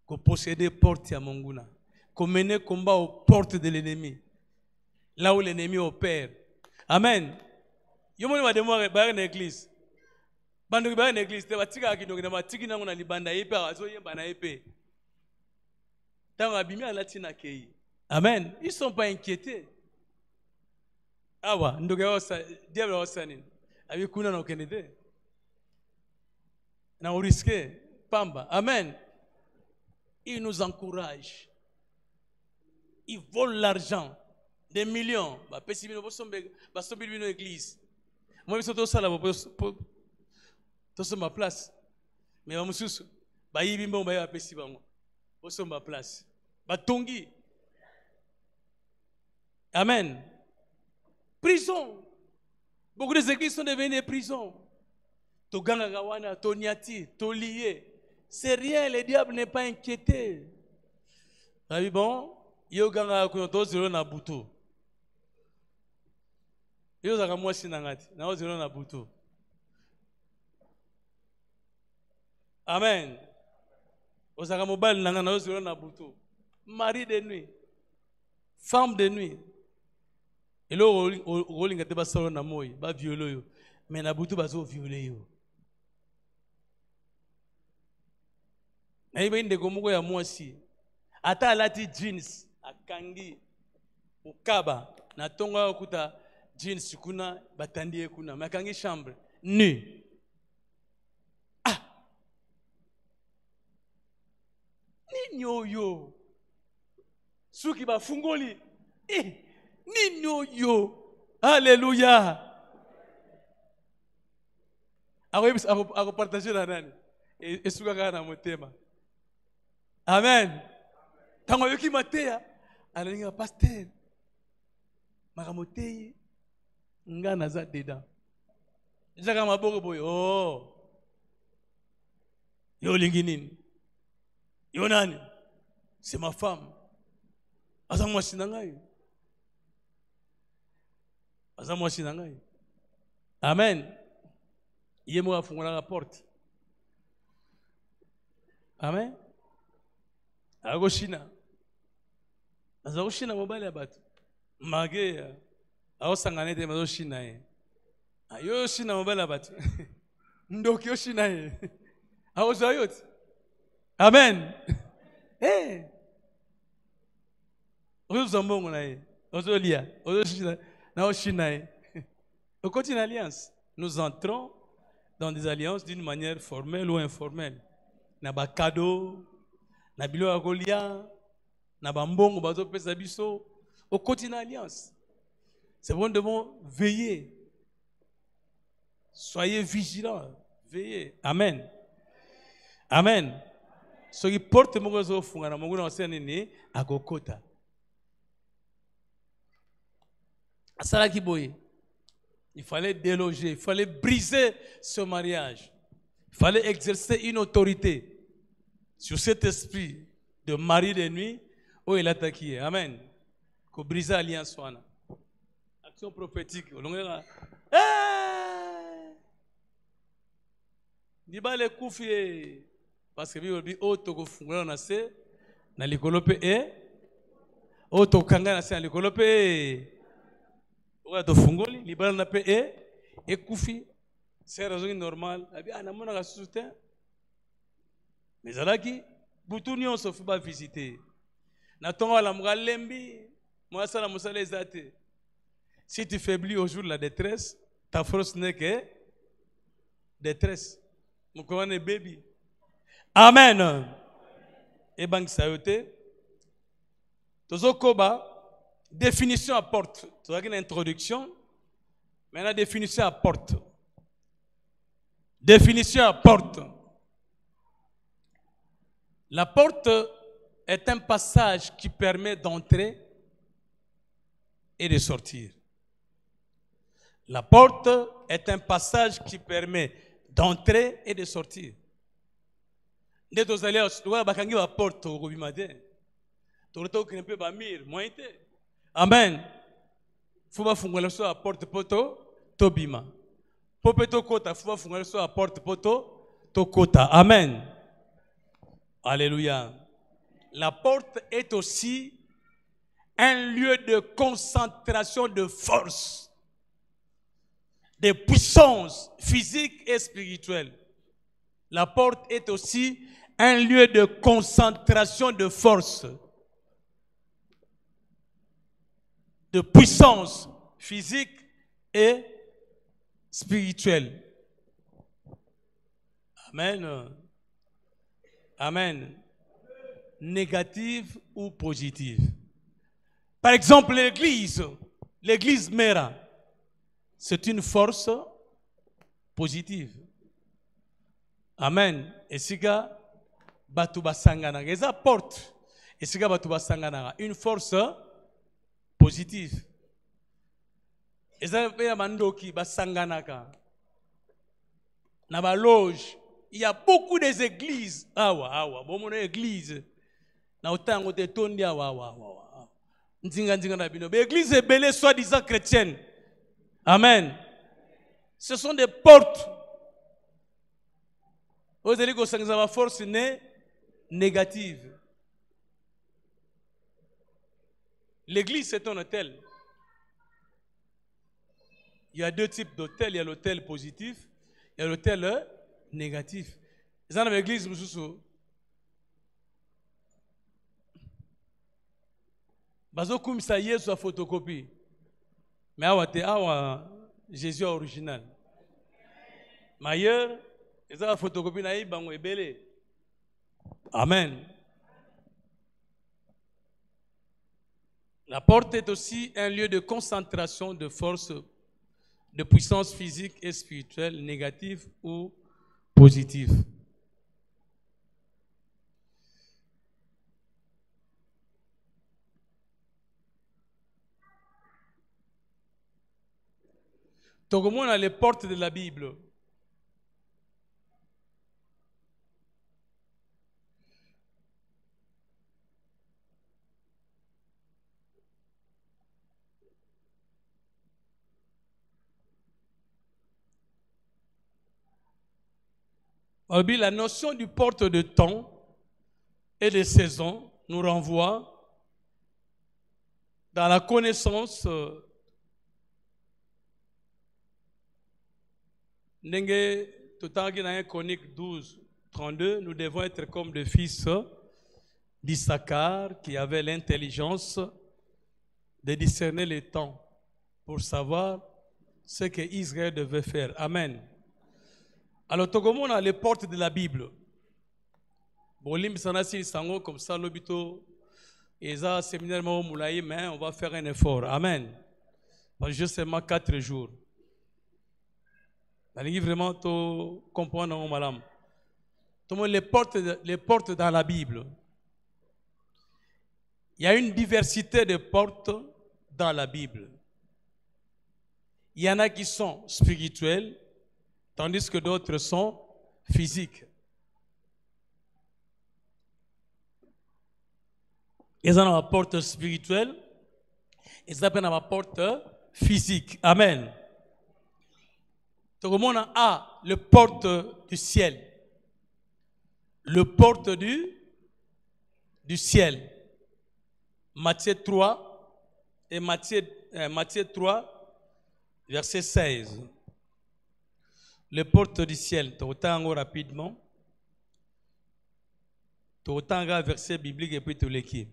qu'on possède porte à Monguna, qu'on mène combat aux portes de l'ennemi, là où l'ennemi opère. Amen. Yo moni ba demo ba na église. Bando ba na église, te batika ki ndongo na matiki nango na libanda yepe azo yemba na yepe. Tant abimi ala tina kei. Amen. Ils sont pas inquiétés. Ah ouais, ndongo osa diable osanine. Abi kuna na okendete. Na risqué pamba. Amen. Ils nous encouragent. Ils volent l'argent. Des millions. Bah pessimino ba sombi bino église. Moi je suis tout ça là pour ma place. Mais ba mususu ba yibi mbongo ba pesi bango. Pour ma place. Ba tongi. Amen. Prison. Beaucoup des églises sont devenues des prisons. Toganga gawana, toniati, tolié. C'est rien, le diable n'est pas inquiété. Ah bon, yo ganga kunoto zero na buto. Yo zaka mwasi nangati, na zero na buto. Amen. Ozaka mobile nanga na zero na buto. Mari de nuit, femme de nuit. Et là, rolling te ba solo na moyi, ba violer yo. Mais na buto ba zo violer yo. Na ibe ndeko moko ya mwasi. Ata alati jeans, akangi, ukaba, na tonga okuta jeans kuna, batandi kuna, makangi chambre, nu. Ah! Nini oyo? Suki ba fungoli. Nini oyo? Alléluia! Ako partager na nani? Esuka kana motema. Amen. Tango yoki mateya, alalinga pasteur. Makamotei nga naza dedans. Jaka maboko boy. Oh. Yo lingi nini? Yo nani? C'est ma femme. Asa mwasi na ngai. Asa mwasi na ngai. Amen. Yemo afungola la porte. Amen. Ago China. Azo China mobile abatu. Mage aho sangane te mazo China e. Ayo China mobile abatu. Ndoki yo China e. Aho zayot. Amen. Eh. Ozo zambongo na e. Ozo lia. Ozo China na China e. Au côté d'alliance, nous entrons dans des alliances d'une manière formelle ou informelle. Na ba cadeau na bilo ya kolia na bambongo bazo pesa biso au quotidien alliance. C'est bon, nous devons veiller. Soyez vigilants, veillez. Amen. Amen. Ce qui porte mon réseau fungana mon gouvernement c'est à kokota. Asala kiboye. Il fallait déloger, il fallait briser ce mariage. Il fallait exercer une autorité sur cet esprit de mari de nuit où il a attaqué. Amen. Qu'on brise l'alliance. Action prophétique. Diba le koufi parce que bi auto ko fungula na se na likolope auto kanga na se na likolope oya to fungoli libala na pe e koufi c'est raison normale abi anamona ka soutien. Mais alaki butuni on se fait pas visiter. Na tonga la mgalembi moi ça la musala ezate. Si tu faiblis au jour de la détresse, ta force n'est que détresse. Mon commande baby. Amen. Et bank sayote. Tozo koba définition apporte. Tu as une introduction. Mais la définition apporte. Définition apporte. La porte est un passage qui permet d'entrer et de sortir. La porte est un passage qui permet d'entrer et de sortir. Dès que vous allez à la porte, vous allez Amen. Il faut pas faire la porte pour Tobima. Popeto kota, faut fungale sur la porte poto, to kota. Amen. Alléluia. La porte est aussi un lieu de concentration de force, de puissance physique et spirituelle. La porte est aussi un lieu de concentration de force, de puissance physique et spirituelle. Amen. Amen. Négative ou positive. Par exemple, l'église Mera, c'est une force positive. Amen. Et siga batuba sangana, eza porte. Et siga batuba sangana, une force positive. Eza pe mandoki basanganaka. Na ba loge, il y a beaucoup des églises. Bon mon église. Na otango te tondi awa. Nzinga na bino. L'église est belle soi-disant chrétienne. Amen. Ce sont des portes. Vous allez que ça force négative. L'église c'est un hôtel. Il y a deux types d'hôtels. Il y a l'hôtel positif, il y a l'hôtel négatif. Vous avez l'église, monsieur. Bazokum ça y est sur photocopie. Mais awa Jésus original. Mais ailleurs, ils ont la photocopie naïe bango ebele. Amen. La porte est aussi un lieu de concentration de force, de puissance physique et spirituelle, négative ou positive. Donc, on a les portes de la Bible. La notion du porte de temps et de saison nous renvoie dans la connaissance Nenge Totangi dans Chronique 12, 32, nous devons être comme des fils d'Issachar qui avaient l'intelligence de discerner les temps pour savoir ce que Israël devait faire. Amen. Alors, Togomo, on a les portes de la Bible. Bolim Sanasi Sango, comme ça, l'obito, et ça, séminaire Moulaï, mais on va faire un effort. Amen. Parce que juste seulement 4 jours. Vraiment, tu comprends, madame. Les portes dans la Bible. Il y a une diversité de portes dans la Bible. Il y en a qui sont spirituelles, tandis que d'autres sont physiques. Ils ont la porte spirituelle, ils ont la porte physique. Amen. Donc, on a le porte du ciel. Le porte du ciel. Matthieu 3 et Matthieu 3, verset 16. Le porte du ciel. Autant rapidement. Autant verset biblique et puis tout l'équipe.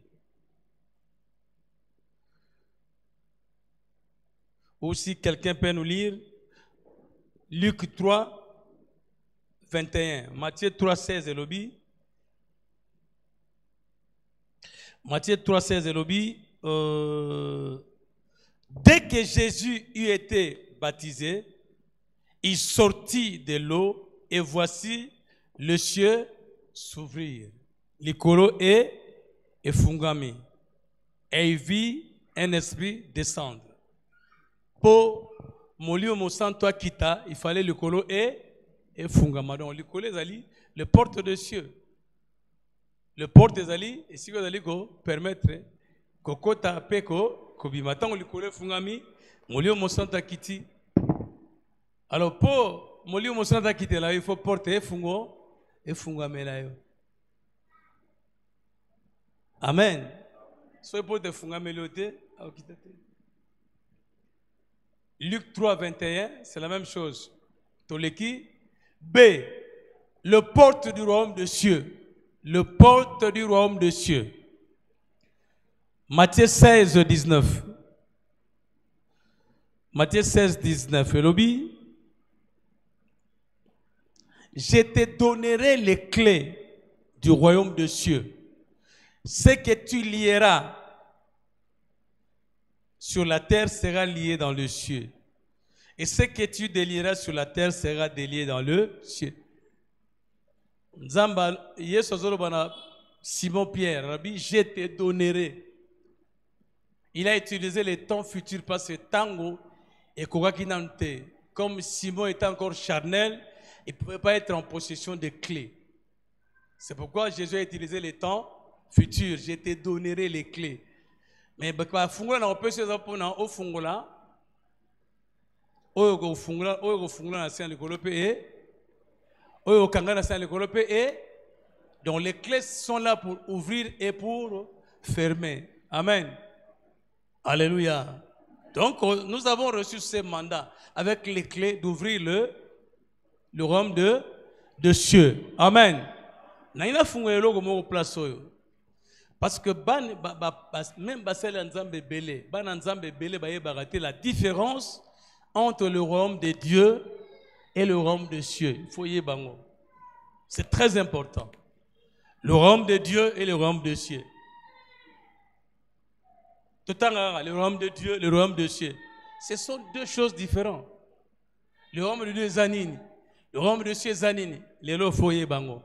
Ou si quelqu'un peut nous lire Luc 3, 21. Matthieu 3, 16 et lobby. Matthieu 3, 16 et lobby. Dès que Jésus eut été baptisé, il sortit de l'eau et voici le ciel s'ouvrir. L'icolo et fungami. Et il vit un esprit descendre. Pour Molio Monsanto Kita, il fallait le colo et fungama. Donc le colo est le porte de cieux. Le porte des ali, et si vous allez permettre, Kokota Peko, Kobimatan, le colo fungami, Molio Monsanto Kiti. Alors, pour Moli Moussanta quitter là, il faut porter fungo et fungo amelayo. Amen. Soit pour te fungo améloté, Luc 3, 21, c'est la même chose. Toleki. B. Le porte du royaume de cieux. Le porte du royaume de cieux. Matthieu 16, 19. Matthieu 16, 19. Et lobby. Je te donnerai les clés du royaume de cieux. Ce que tu lieras sur la terre sera lié dans le ciel. Et ce que tu délieras sur la terre sera délié dans le ciel. Nzamba, Simon Pierre, Rabbi, je te donnerai. Il a utilisé les temps futurs parce que tango et Kogakinante, comme Simon était encore charnel, il ne pouvait pas être en possession des clés. C'est pourquoi Jésus a utilisé les temps futurs. Je te donnerai les clés. Mais on peut se dire au fungola, au fungola, donc les clés sont là pour ouvrir et pour fermer. Amen. Alléluia. Donc nous avons reçu ce mandat avec les clés d'ouvrir le royaume de cieux. Amen. Parce que même la différence entre le royaume de Dieu et le royaume de cieux. Il faut y bango. C'est très important. Le royaume de Dieu et le royaume de cieux. Tout le temps, le royaume de Dieu, le royaume de cieux. Ce sont deux choses différentes. Le royaume de Dieu est Zanini. Le royaume de cieux est Zanini. Les lots faut y bango.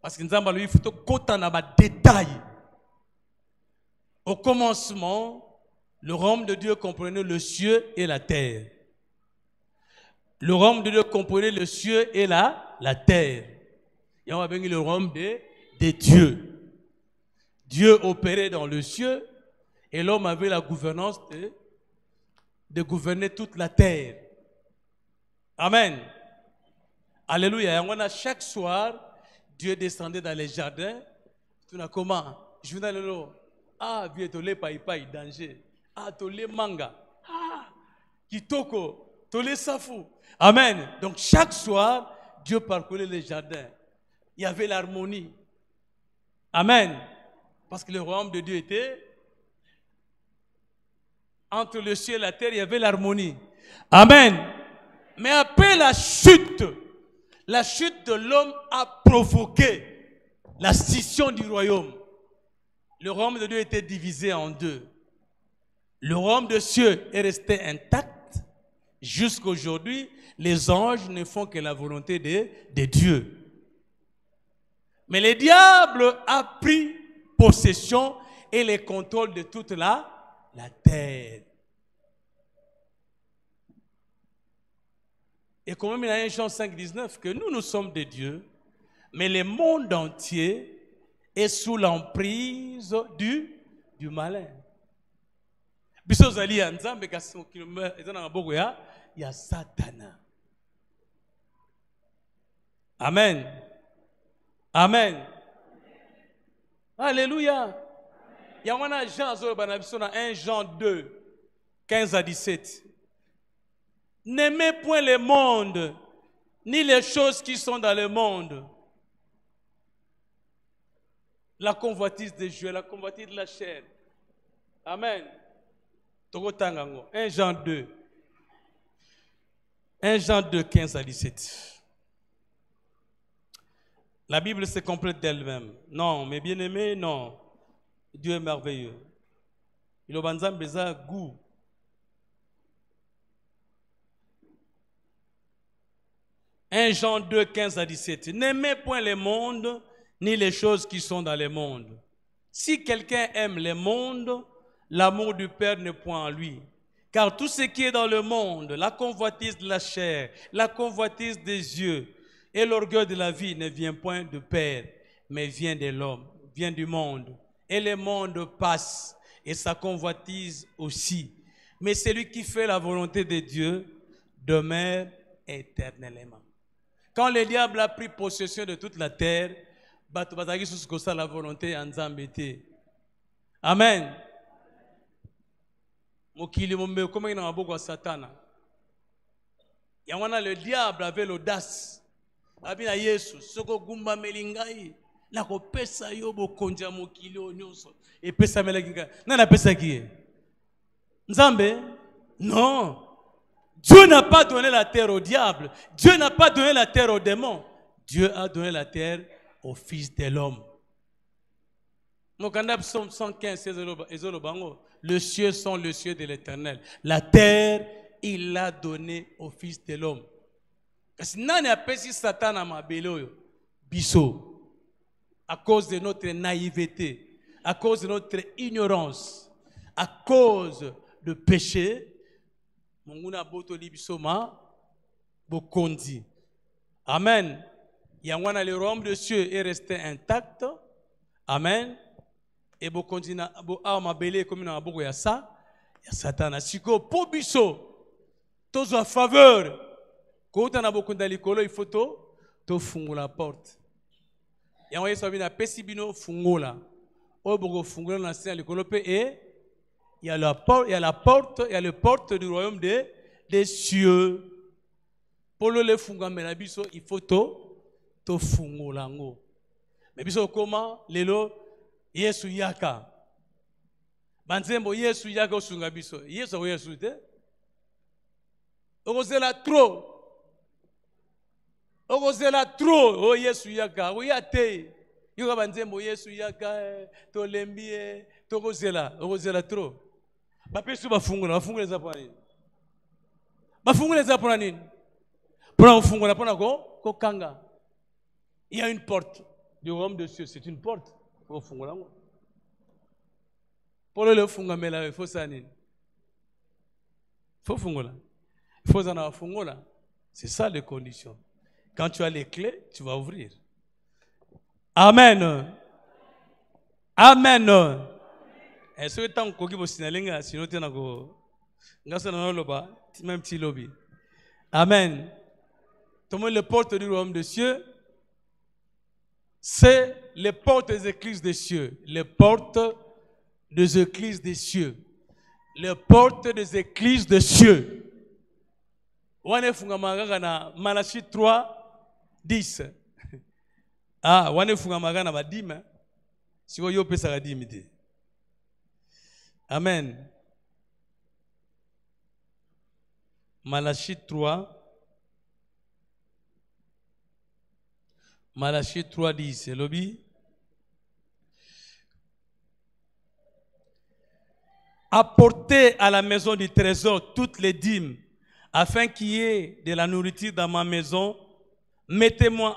Parce que nous avons il faut qu'on ait des détails. Au commencement, le royaume de Dieu comprenait le ciel et la terre. Le royaume de Dieu comprenait le ciel et la terre. Et on va venir le royaume de Dieu. Dieu opérait dans le ciel et l'homme avait la gouvernance de gouverner toute la terre. Amen. Alléluia. Et on a chaque soir, Dieu descendait dans les jardins. Tout n'a comment? Je vais dans le lot. Ah, viens tolé païpaï, danger. Ah, tolé manga. Ah, kitoko, tolé safou. Amen. Donc chaque soir, Dieu parcourait les jardins. Il y avait l'harmonie. Amen. Parce que le royaume de Dieu était entre le ciel et la terre, il y avait l'harmonie. Amen. Mais après la chute de l'homme a provoqué la scission du royaume. Le royaume de Dieu était divisé en deux. Le royaume de cieux est resté intact. Jusqu'à aujourd'hui, les anges ne font que la volonté de Dieu. Mais le diable a pris possession et le contrôle de toute la terre. Et comme il y a un Jean 5,19 que nous sommes des dieux, mais le monde entier est sous l'emprise du malin. Il y a Satan. Amen. Amen. Alléluia. Il y a un Jean 2, 15 à 17. N'aimez point le monde, ni les choses qui sont dans le monde. La convoitise des yeux, la convoitise de la chair. Amen. 1 Jean 2. 1 Jean 2, 15 à 17. La Bible se complète d'elle-même. Non, mes bien-aimés, non. Dieu est merveilleux. Il a besoin de goût. « 1 Jean 2, 15 à 17. N'aimez point le monde, ni les choses qui sont dans le monde. Si quelqu'un aime le monde, l'amour du Père n'est point en lui. Car tout ce qui est dans le monde, la convoitise de la chair, la convoitise des yeux et l'orgueil de la vie ne vient point du Père, mais vient de l'homme, vient du monde. Et le monde passe et sa convoitise aussi. Mais celui qui fait la volonté de Dieu demeure éternellement. Quand le diable a pris possession de toute la terre, la volonté en Zambété. Amen. Comment il a beaucoup Satana. Le diable avait l'audace. Abina Yesu, soko gumba melingai, na ko pesa yobo konja mokili onyoso. Et pesa melingai. Nana pesa qui? Nzambe? Non. Dieu n'a pas donné la terre au diable. Dieu n'a pas donné la terre aux démons. Dieu a donné la terre au Fils de l'homme. Psaume 115, les cieux sont les cieux de l'Éternel. La terre, il l'a donnée au Fils de l'homme. Parce que nani apesi Satan à ma beloyo, biso, à cause de notre naïveté, à cause de notre ignorance, à cause de péché, monguna boto libisoma bokondi. Amen. Yangwana le royaume de cieux est resté intact. Amen. Et bokondi na bo ama belé comme na boko ya sa, ya Satan. Siko po biso, tozo a faveur. Quand on a beaucoup de il faut to fungula porte. Il y a un peu de pesibino fungula. Au beaucoup fungula na sien likolo pe et il y a la porte, il y a le porte du royaume des cieux. Pour le funga menabiso il faut to fungula ngo. Mais biso comment lelo Yesu yaka. Banzembo Yesu yaka osunga biso. Yesu te. Ozela trop. Okozela trop, oh Yesu yaka, oui ate. Yoga banzembo Yesu yaka, to lembie, to okozela trop. Ba pesu bafungula za pour nini? Bafungula za pour nini? Pour fungula pour ko kanga. Il y a une porte du royaume de cieux, c'est une porte. Pour fungula ngo. Pour le funga mela, il faut ça nini? Faut fungula. Il faut en fungula. C'est ça les conditions. Quand tu as les clés, tu vas ouvrir. Amen. Amen. Est-ce que tu as un coquille pour signaler sinon tu as un même petit lobby. Amen. Les portes du royaume des cieux, c'est les portes des églises des cieux. Les portes des églises des cieux. Les portes des églises des cieux. On est dans Malachie 3. 10. Ah, wane funga magana badima. Siko yo pesa kadimi te. Amen. Malachie 3. Malachie 3, 10. Lobby. Apportez à la maison du trésor toutes les dîmes, afin qu'il y ait de la nourriture dans ma maison. Mettez-moi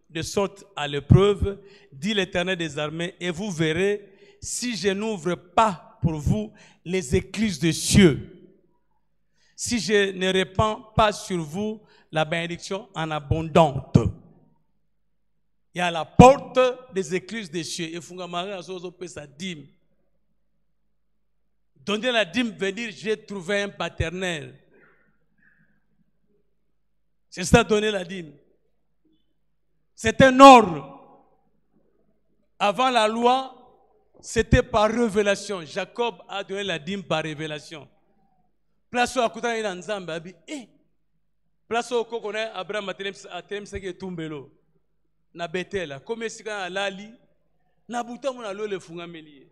de sorte à l'épreuve, dit l'Éternel des armées, et vous verrez si je n'ouvre pas pour vous les écluses des cieux, si je ne répands pas sur vous la bénédiction en abondante. Il y a la porte des écluses des cieux. Et Fungamara a sa dîme. Donner la dîme veut dire j'ai trouvé un paternel. C'est ça, donner la dîme. C'est un ordre. Avant la loi, c'était par révélation. Jacob a donné la dîme par révélation. Place où Akuta est en Zambie. Place où on connaît Abraham a tellement tumbelo. Na Bethel. Comme si quand Lali, na buta mon alo le funga melier.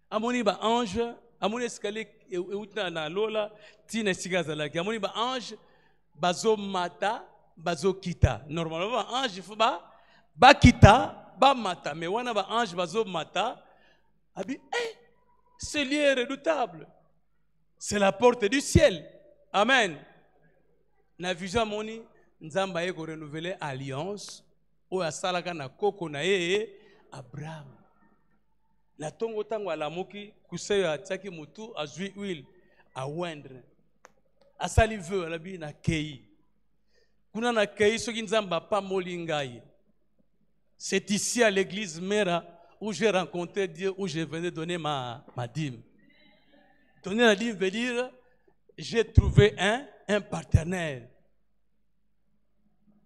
Amoni ba ange, amoni escalier et outna na lola, tina sigazala. Amoni ba ange, bazo mata. Bazo kita. Normalement, ange, il faut ba kita, ba mata. Mais on a ba ange, bazo mata. Abi, ce lieu est redoutable. C'est la porte du ciel. Amen. Na vision moni, nzamba yeko renouveler alliance. O ya salaka na koko na Abraham. Na tongo tango alamuki, kuseyo ataki mutu, azui huile, a wendre. Asali veu, alabi na kei. C'est ici à l'église Mera où j'ai rencontré Dieu, où je venais donner ma dîme. Donner la dîme veut dire j'ai trouvé un partenaire.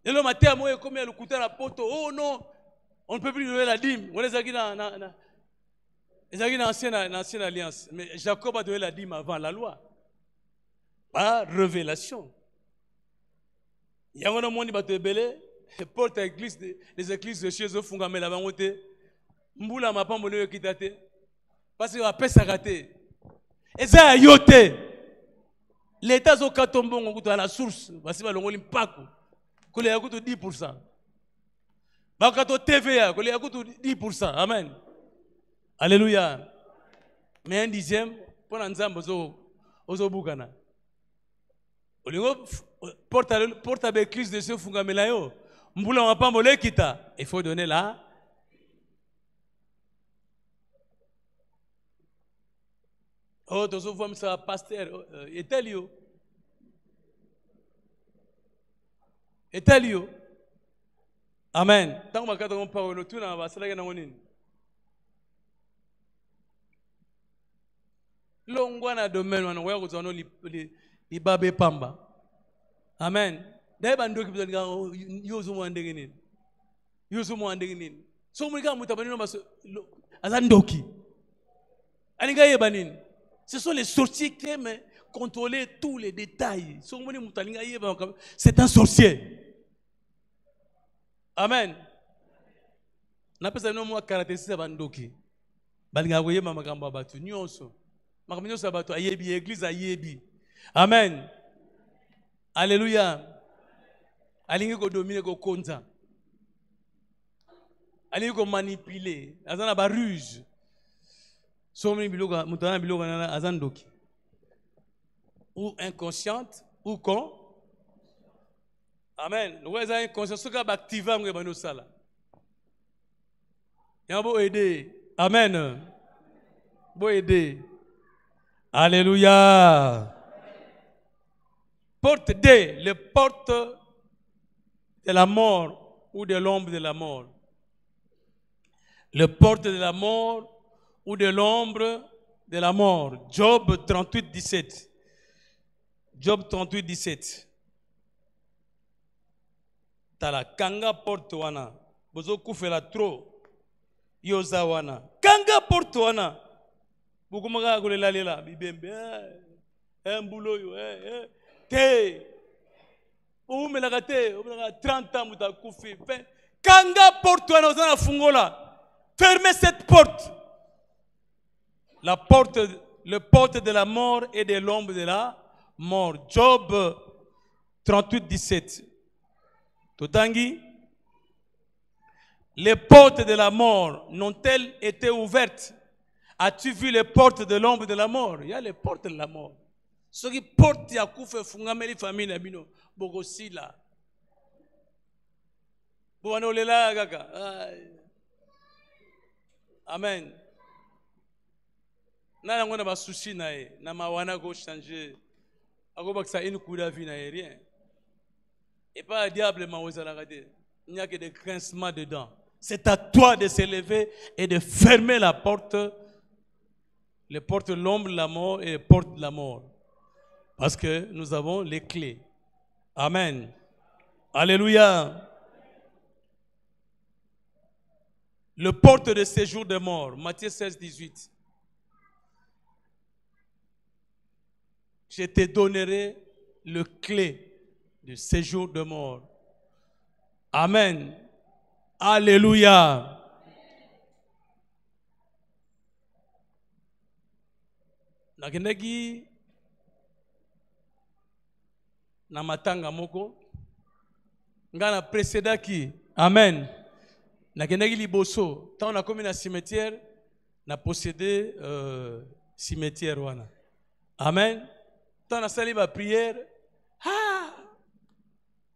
Et le matin, moi, comme il y a le couteau à la poto, oh non, on ne peut plus donner la dîme. On les a dit dans l'ancienne alliance. Mais Jacob a donné la dîme avant la loi. Par révélation. Il y a un monde qui va te belé, porte l'église, les églises de chez eux font comme la bangote. Mboula m'a pas molé qui date. Parce que après ça raté. Et ça a yoté. L'État au Katombon, on à la source. Parce que l'on a l'impact. Qu'on a coûté 10%. Bah quand on TVA, qu'on a coûté 10%. Amen. Alléluia. Mais un dixième, pour un zam aux Bougana. Porte à l'église de ce Fungamelayo. Mboula m'a pas molé qui t'a. Il faut donner là. Oh, tu vois, ça pasteur, Etelio. Etelio. Amen. Tant que tu as parlé, tu n'as pas cela qui est Longwana domaine, on voit que les babé pamba. Amen. D'ailleurs, on doit dire yozo mo andeginin. Yozo mo andeginin. So mo ga mutabani no maso azandoki. Aninga yebanin. Ce sont les sorciers qui aiment contrôler tous les détails. C'est un sorcier. Amen. N'a pas un mot caractéristique bandoki. Balinga voye mama gamba batu nyonso. Makamnyo sabatu ayebi église ayebi. Amen. Alléluia. Alingi ko dominer ko konza. Alingi ko manipuler. Azana ba ruse. Ou inconsciente, ou con. Amen. Nous avons inconscience, ce qui est activé, nous avons ça là. Il y a beau aider. Amen. Beau aider. Alléluia. Porte D, le porte de la mort ou de l'ombre de la mort. Le porte de la mort ou de l'ombre de la mort. Job 38, 17. Job 38, 17. Tala kanga porte wana. Bozo kufela trop. Yoza wana. Kanga porte wana. Bukumaga gole lalela. Bibembe. Mbulo yo. Te. Ou me lagate. 30 ans muta kufi. Kanga porte wana. Ozana fungola. Fermez cette porte. La porte, le porte de la mort et de l'ombre de la mort. Job 38, 17. Totangi, les portes de la mort n'ont-elles été ouvertes? As-tu vu les portes de l'ombre de la mort? Il y a les portes de la mort. Ceux qui portent à Koufe Fungameli famille Nabino, Bogosila. Bouanolela Gaga. Amen. Na ngona ba souci na e na mawana go changer ako baksa une coup de vie na rien et pas diable maoza la gade il n'y a que des grincements dedans. C'est à toi de se lever et de fermer la porte, les portes de l'ombre, la mort et les portes de la mort, parce que nous avons les clés. Amen. Alléluia. Le porte de séjour de mort, Matthieu 16, 18. Je te donnerai le clé du séjour de mort. Amen. Alléluia. Nakendeki na matanga moko ngana précédaki. Amen. Nakendeki liboso tant na komi na cimetière na possédé cimetière wana. Amen. Tant na sali ba prière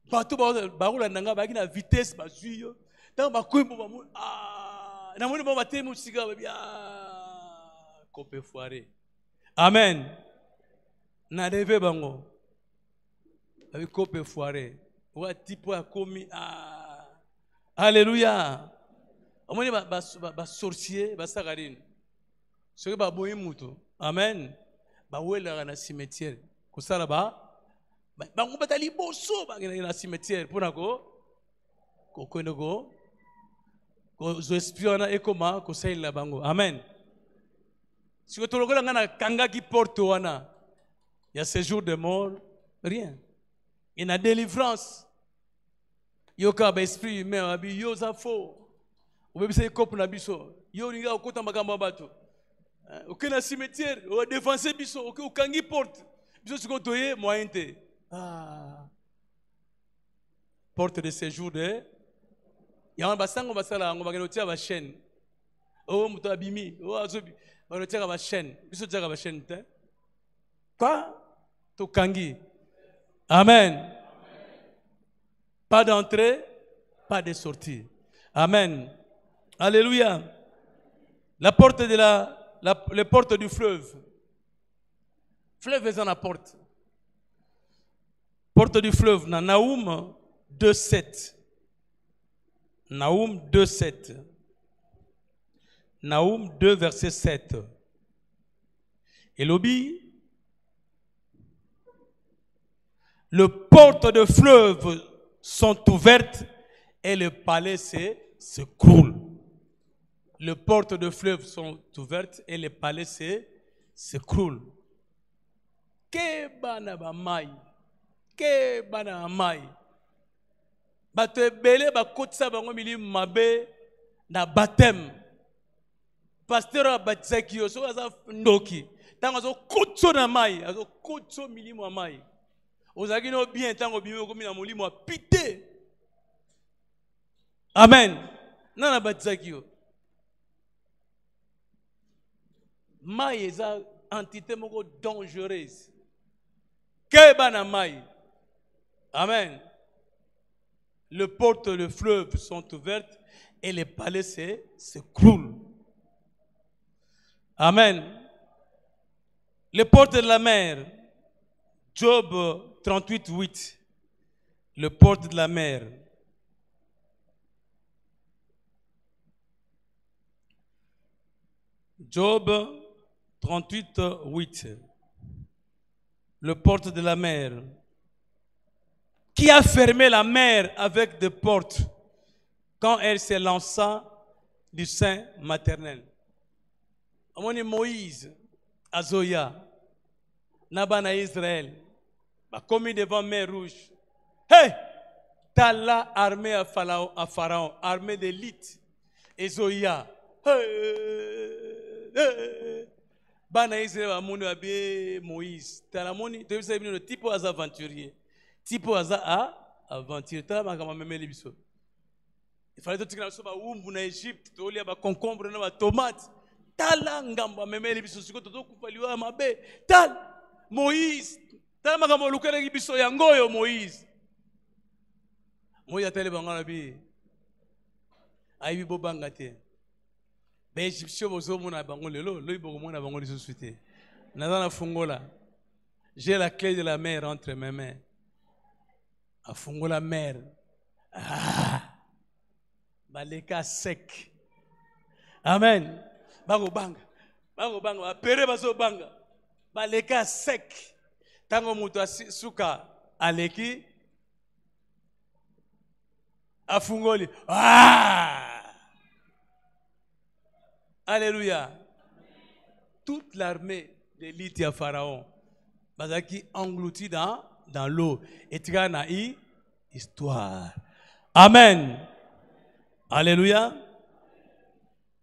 bato baola nanga ba na vitesse ba zuyo tant ba kwembo ba na moni ba temu siga ba kopé foiré. Amen. Na rêve bango avec kopé foiré wa tipo a komi alléluia. Amoni ba sorcier ba sagarine ce ba boyi muto. Amen. Ba wela na cimetière ko sala ba bango batali boso ba na cimetière pour nako Amen. Si vous avez porte, il y a séjour de mort, rien. Il y a une délivrance. Il y a un esprit humain, il y a un faux. Vous avez un couple na biso. Il y a un côté magamba bato. Aucun cimetière, on a défoncé biso, aucun porte. Biso se côtoyer moyen te. Porte de séjour de. Il y a un bassin, on va faire on va gagner la chaîne. Oh, muto abimi, oh azobi, on va tirer la chaîne. Biso tirer la chaîne te. Quoi? To kangi. Amen. Pas d'entrée, pas de sortie. Amen. Alléluia. La porte de les portes du fleuve. Fleuve est dans la porte. Porte du fleuve, dans Naoum 2,7. Naoum 2,7. Naoum 2, verset 7. Et l'obi, les portes de fleuve sont ouvertes et le palais s'écroule. Les portes de fleuve sont ouvertes et le palais s'écroule. Que bana ba mai. Que bana mai. Bato ebele ba kotisa bango mili mabe na baptême. Pasteur abatisaki yo so aza ndoki. Tango zo kotso na mai, azo kotso milimo mai. Ozaki no bien tango bimi ko mina molimo pité. Amen. Nana batisaki yo. Mai eza entité moko dangereuse. Que bana mai. Amen. Les portes de fleuve sont ouvertes et les palais s'écroulent. Amen. Les portes de la mer. Job 38, 8. Les portes de la mer. Job 38, 8. Les portes de la mer. Qui a fermé la mer avec des portes quand elle s'élança du sein maternel? Amoni Moïse, Azoya, Nabana Israël, a commis devant mer rouge. Hey! Tala armée à Pharaon, armée d'élite. Ezoya. Bana Israël a moni abé Moïse. Tala moni, tu sais le type aux aventuriers. Type aux aventuriers. Tala makama memeli biso. Il fallait que tu aies un Égypte, tu aies un concombre, une tomate. Tala ngamba memeli biso siko toto kufaliwa mabe. Tal Moïse. Tala makama lukele biso yangoyo Moïse. Moïse atele bangana bi. Aibi bobanga te. Ba Égyptien bozo mona bango lelo, loyi boko mona bango liso suite. Nazana fungola. J'ai la clé de la mer entre mes mains. A fungola mer. Baleka sec. Amen. Bango banga. Bango banga. Apere baso banga. Baleka sec. Tango mutu suka aleki. Afungoli. Alléluia. Toute l'armée d'élite à Pharaon. Bazaki englouti dans l'eau. Et tu as une histoire. Amen. Alléluia.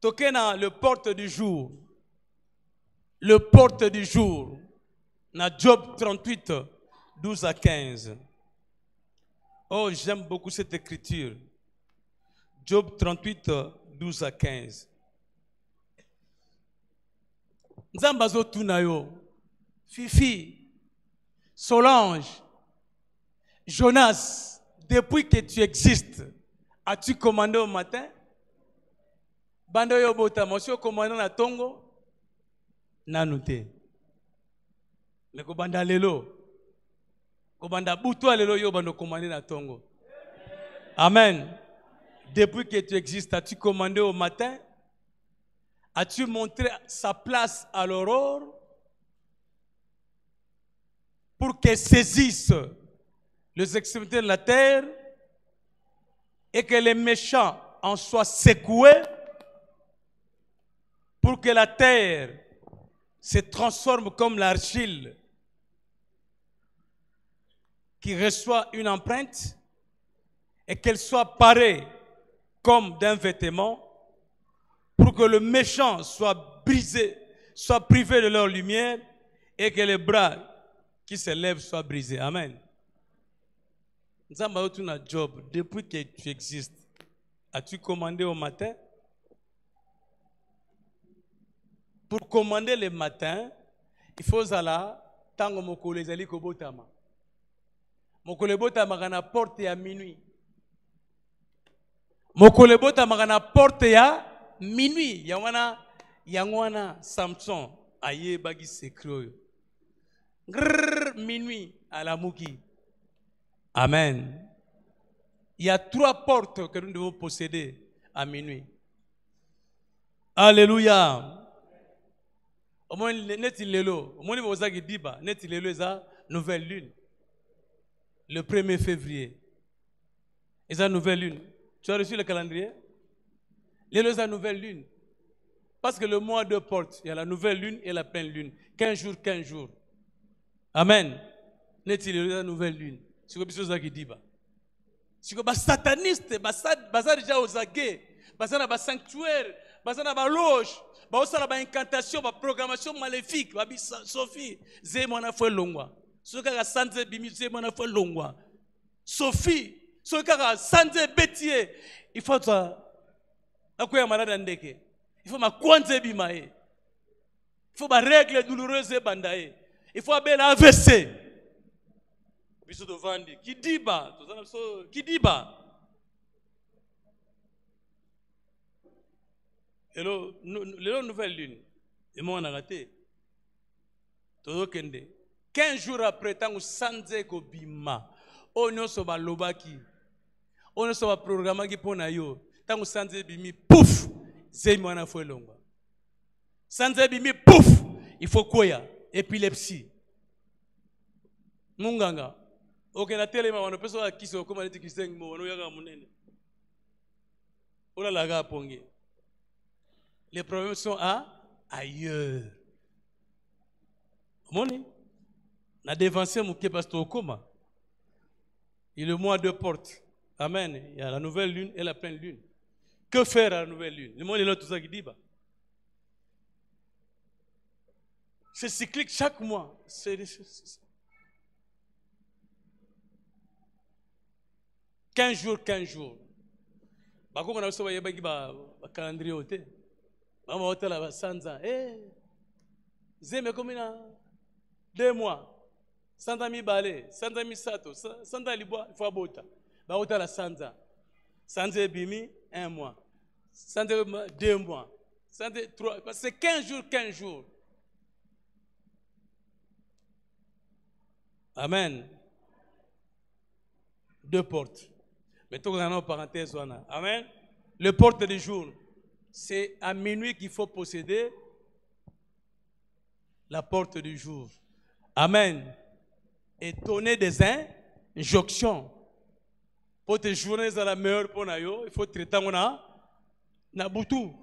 Tokena le porte du jour. Le porte du jour. Na Job 38, 12 à 15. Oh, j'aime beaucoup cette écriture. Job 38, 12 à 15. Nzambazo tunayo. Fifi. Solange. Jonas. Depuis que tu existes, as-tu commandé au matin? Bando yo bota, monsieur commandant na tongo? Nanute. Mais ko banda lelo. Ko banda butu lelo yo bando commandé na tongo. Amen. Depuis que tu existes, as-tu commandé au matin? As-tu montré sa place à l'aurore? Pour qu'elle saisisse les extrémités de la terre? et que les méchants en soient secoués pour que la terre se transforme comme l'argile qui reçoit une empreinte et qu'elle soit parée comme d'un vêtement pour que le méchant soit brisé, soit privé de leur lumière et que les bras qui se lèvent soient brisés. Amen. Nous avons un job depuis que tu existes. As-tu commandé au matin? Pour commander le matin, il faut aller tango mokolo ezali kobotama. Mokolo botama kana porte ya minuit. Mokolo botama kana porte ya minuit. Yangwana Samson aye bagi secret. Minuit à la mouki. Amen. Il y a 3 portes que nous devons posséder à minuit. Alléluia. Au moins, neti lelo. Au moins, neti lelo est la nouvelle lune. Le 1er février. Et la nouvelle lune. Tu as reçu le calendrier? Lelo est la nouvelle lune. Parce que le mois de porte, il y a la nouvelle lune et la pleine lune. 15 jours, 15 jours. Amen. Neti lelo est la nouvelle lune. C'est comme ça qui dit. C'est comme sataniste, basa déjà aux aguets, basa na ba sanctuaire, basa na ba loge, basa na ba incantation, ba programmation maléfique, ba Sophie, zé mwana fwe longwa. Soka ka sanze bimi zé mwana fwe longwa. Sophie, soka ka sanze betier, il faut ça. Akoya malade ndeke. Il faut ma kwanze bimae. Il faut ma règle douloureuse bandae. Il faut abel AVC. Qui dit bas? Qui dit bas? Hello, nouvelle lune. Et moi on a raté. Todo kende. 15 jours après, tant que sanze ko bima. On so ba lobaki. On so ba programme qui pona yo. Tant que sanze bimi pouf. C'est moi na fwe longa. Sanze bimi pouf. Il faut quoi? Épilepsie. Munganga. Ok, na télé, on peut savoir qui sont comme on dit qui sont on yaga munene. On la ga pongi. Les problèmes sont ailleurs. Moni, na dévancé mon pasteur Okoma. Il est le mois de porte. Amen. Il y a la nouvelle lune et la pleine lune. Que faire à la nouvelle lune? Le monde est là tout ça qui dit. C'est cyclique chaque mois. C'est 15 jours, 15 jours. Bah, comme on a reçu un calendrier au thé. Maman, hôtel à 100 ans. Eh, zéme comme 2 mois. 100 ans mi balé, 100 ans mi sato, 100 ans libois, il faut abota. Bah, hôtel à 100 ans. 100 ans bimi, 1 mois. 100 ans 2 mois. 100 ans 3. C'est 15 jours, 15 jours. Amen. 2 portes. Mais tout le monde parenthèse. Amen. Le porte du jour, c'est à minuit qu'il faut posséder la porte du jour. Amen. Et donner des injonctions. Pour tes journées à la meilleure pour nous, il faut traiter na boutou.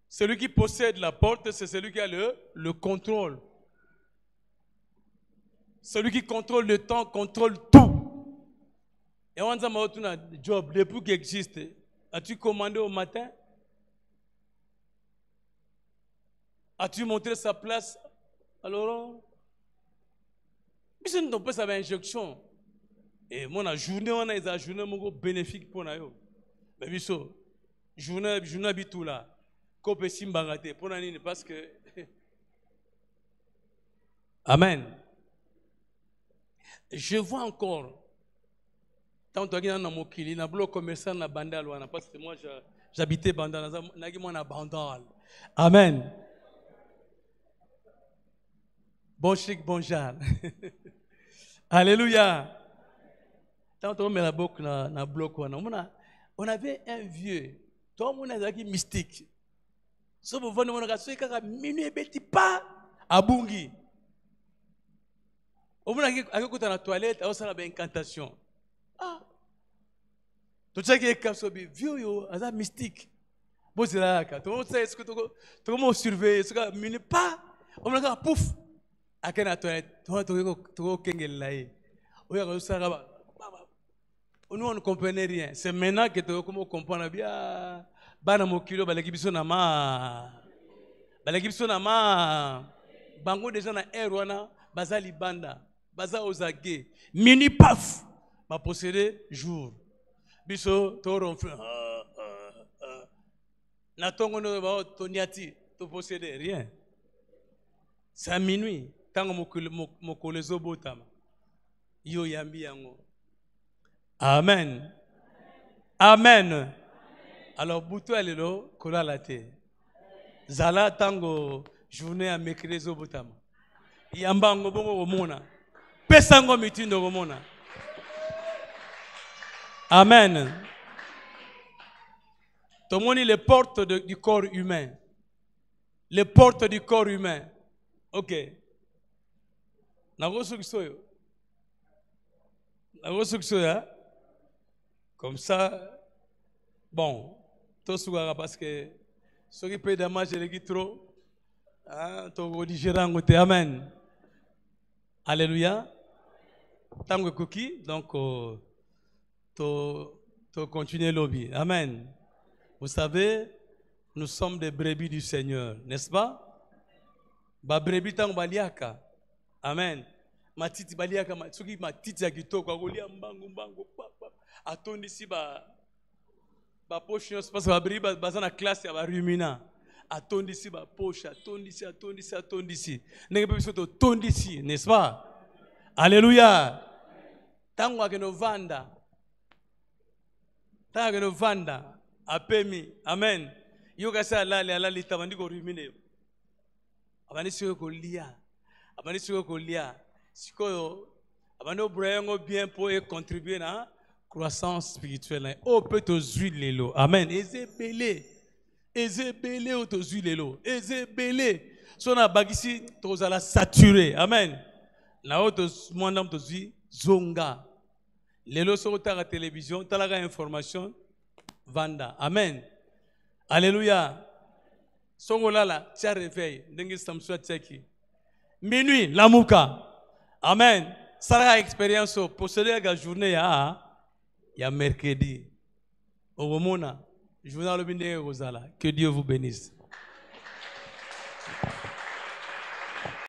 Celui qui possède la porte, c'est celui qui a le contrôle. Celui qui contrôle le temps, contrôle tout. Et on a un job depuis qu'il existe. As-tu commandé au matin? As-tu montré sa place? Alors, nous ne sa injection. Et mon journée, on a une journée bénéfique pour nous. Mais biso, journée habitou là. Kopé simbangate pour nous parce que. Amen. Je vois encore. Tant que dans mon kili, na bloc commerçant na Bandal wana parce que moi j'habitais Bandal, na Bandal. Amen. Bon chic, bon genre. Alléluia. Tant on met la boucle na bloc wana. On avait un vieux, tout le monde est mystique. Sauf que vous voyez kaka minuit beti pas à Bungi. On a écouté dans la toilette, on a une incantation. Ah. Tout ça qui est capable, vieux yo, c'est mystique. Bon c'est là, tout ça est-ce que tu comment surveiller, est-ce que mine pas, on me regarde pouf, à quel toilette, tu kengel là. On regarde ça là-bas. Nous on ne comprenait rien. C'est maintenant que tu comment comprendre bien. Bana mokilo balaki biso na ma. Balaki biso na ma. Bango déjà na erwana, bazali banda, baza ozage. Mini paf, ba posséder jour. Biso toron fait na tongo no ba toniati to posséder rien. C'est à minuit tango mokolo zobotama. Yo yambi yango. Amen. Amen. Alors buto alelo kola late. Zala tango journée à mercredi zobotama. Yamba ngo bongo omona. Pesa ngo mitindo omona. Amen. Tomoni les portes du corps humain. Les portes du corps humain. OK. Nagosuksoyo. Nagosuksoyo. Comme ça, bon, tout ça parce que ceux qui payent dommage les trop, tout digérant côté. Amen. Alléluia. Tango cookie, donc tu continuer lobby. Amen. Vous savez, nous sommes des brebis du Seigneur, n'est-ce pas? Ba brebis tango baliaka. Amen. Matiti baliaka, matsuki matiti akitoko akolia mbangu papa. Atondi si ba poche parce que ba brebis baza na classe ya ba rumina. Atondi si ba poche, atondi si. Nenge pe biso to tondi si, n'est-ce pas? Alléluia. Tango akeno vanda. Tango akeno vanda. Apemi. Amen. Yoga sa alali tabandi ko rumine. Abani siko ko lia. Abani siko ko lia. Siko abani obrayango bien pour contribuer na croissance spirituelle. Oh peut aux huiles lelo. Amen. Ezebele ou aux huiles lelo. Ezebele. Sona bagisi tozala saturé. Amen. Na autre mwandam tozi zonga. Lelo so ta la télévision, ta la information vanda. Amen. Alléluia. Songolala, tia réveil, ndenge samsua tseki. Minuit, lamuka. Amen. Sara expérience posséder la journée ya mercredi. Au moment journal le binde rozala. Que Dieu vous bénisse.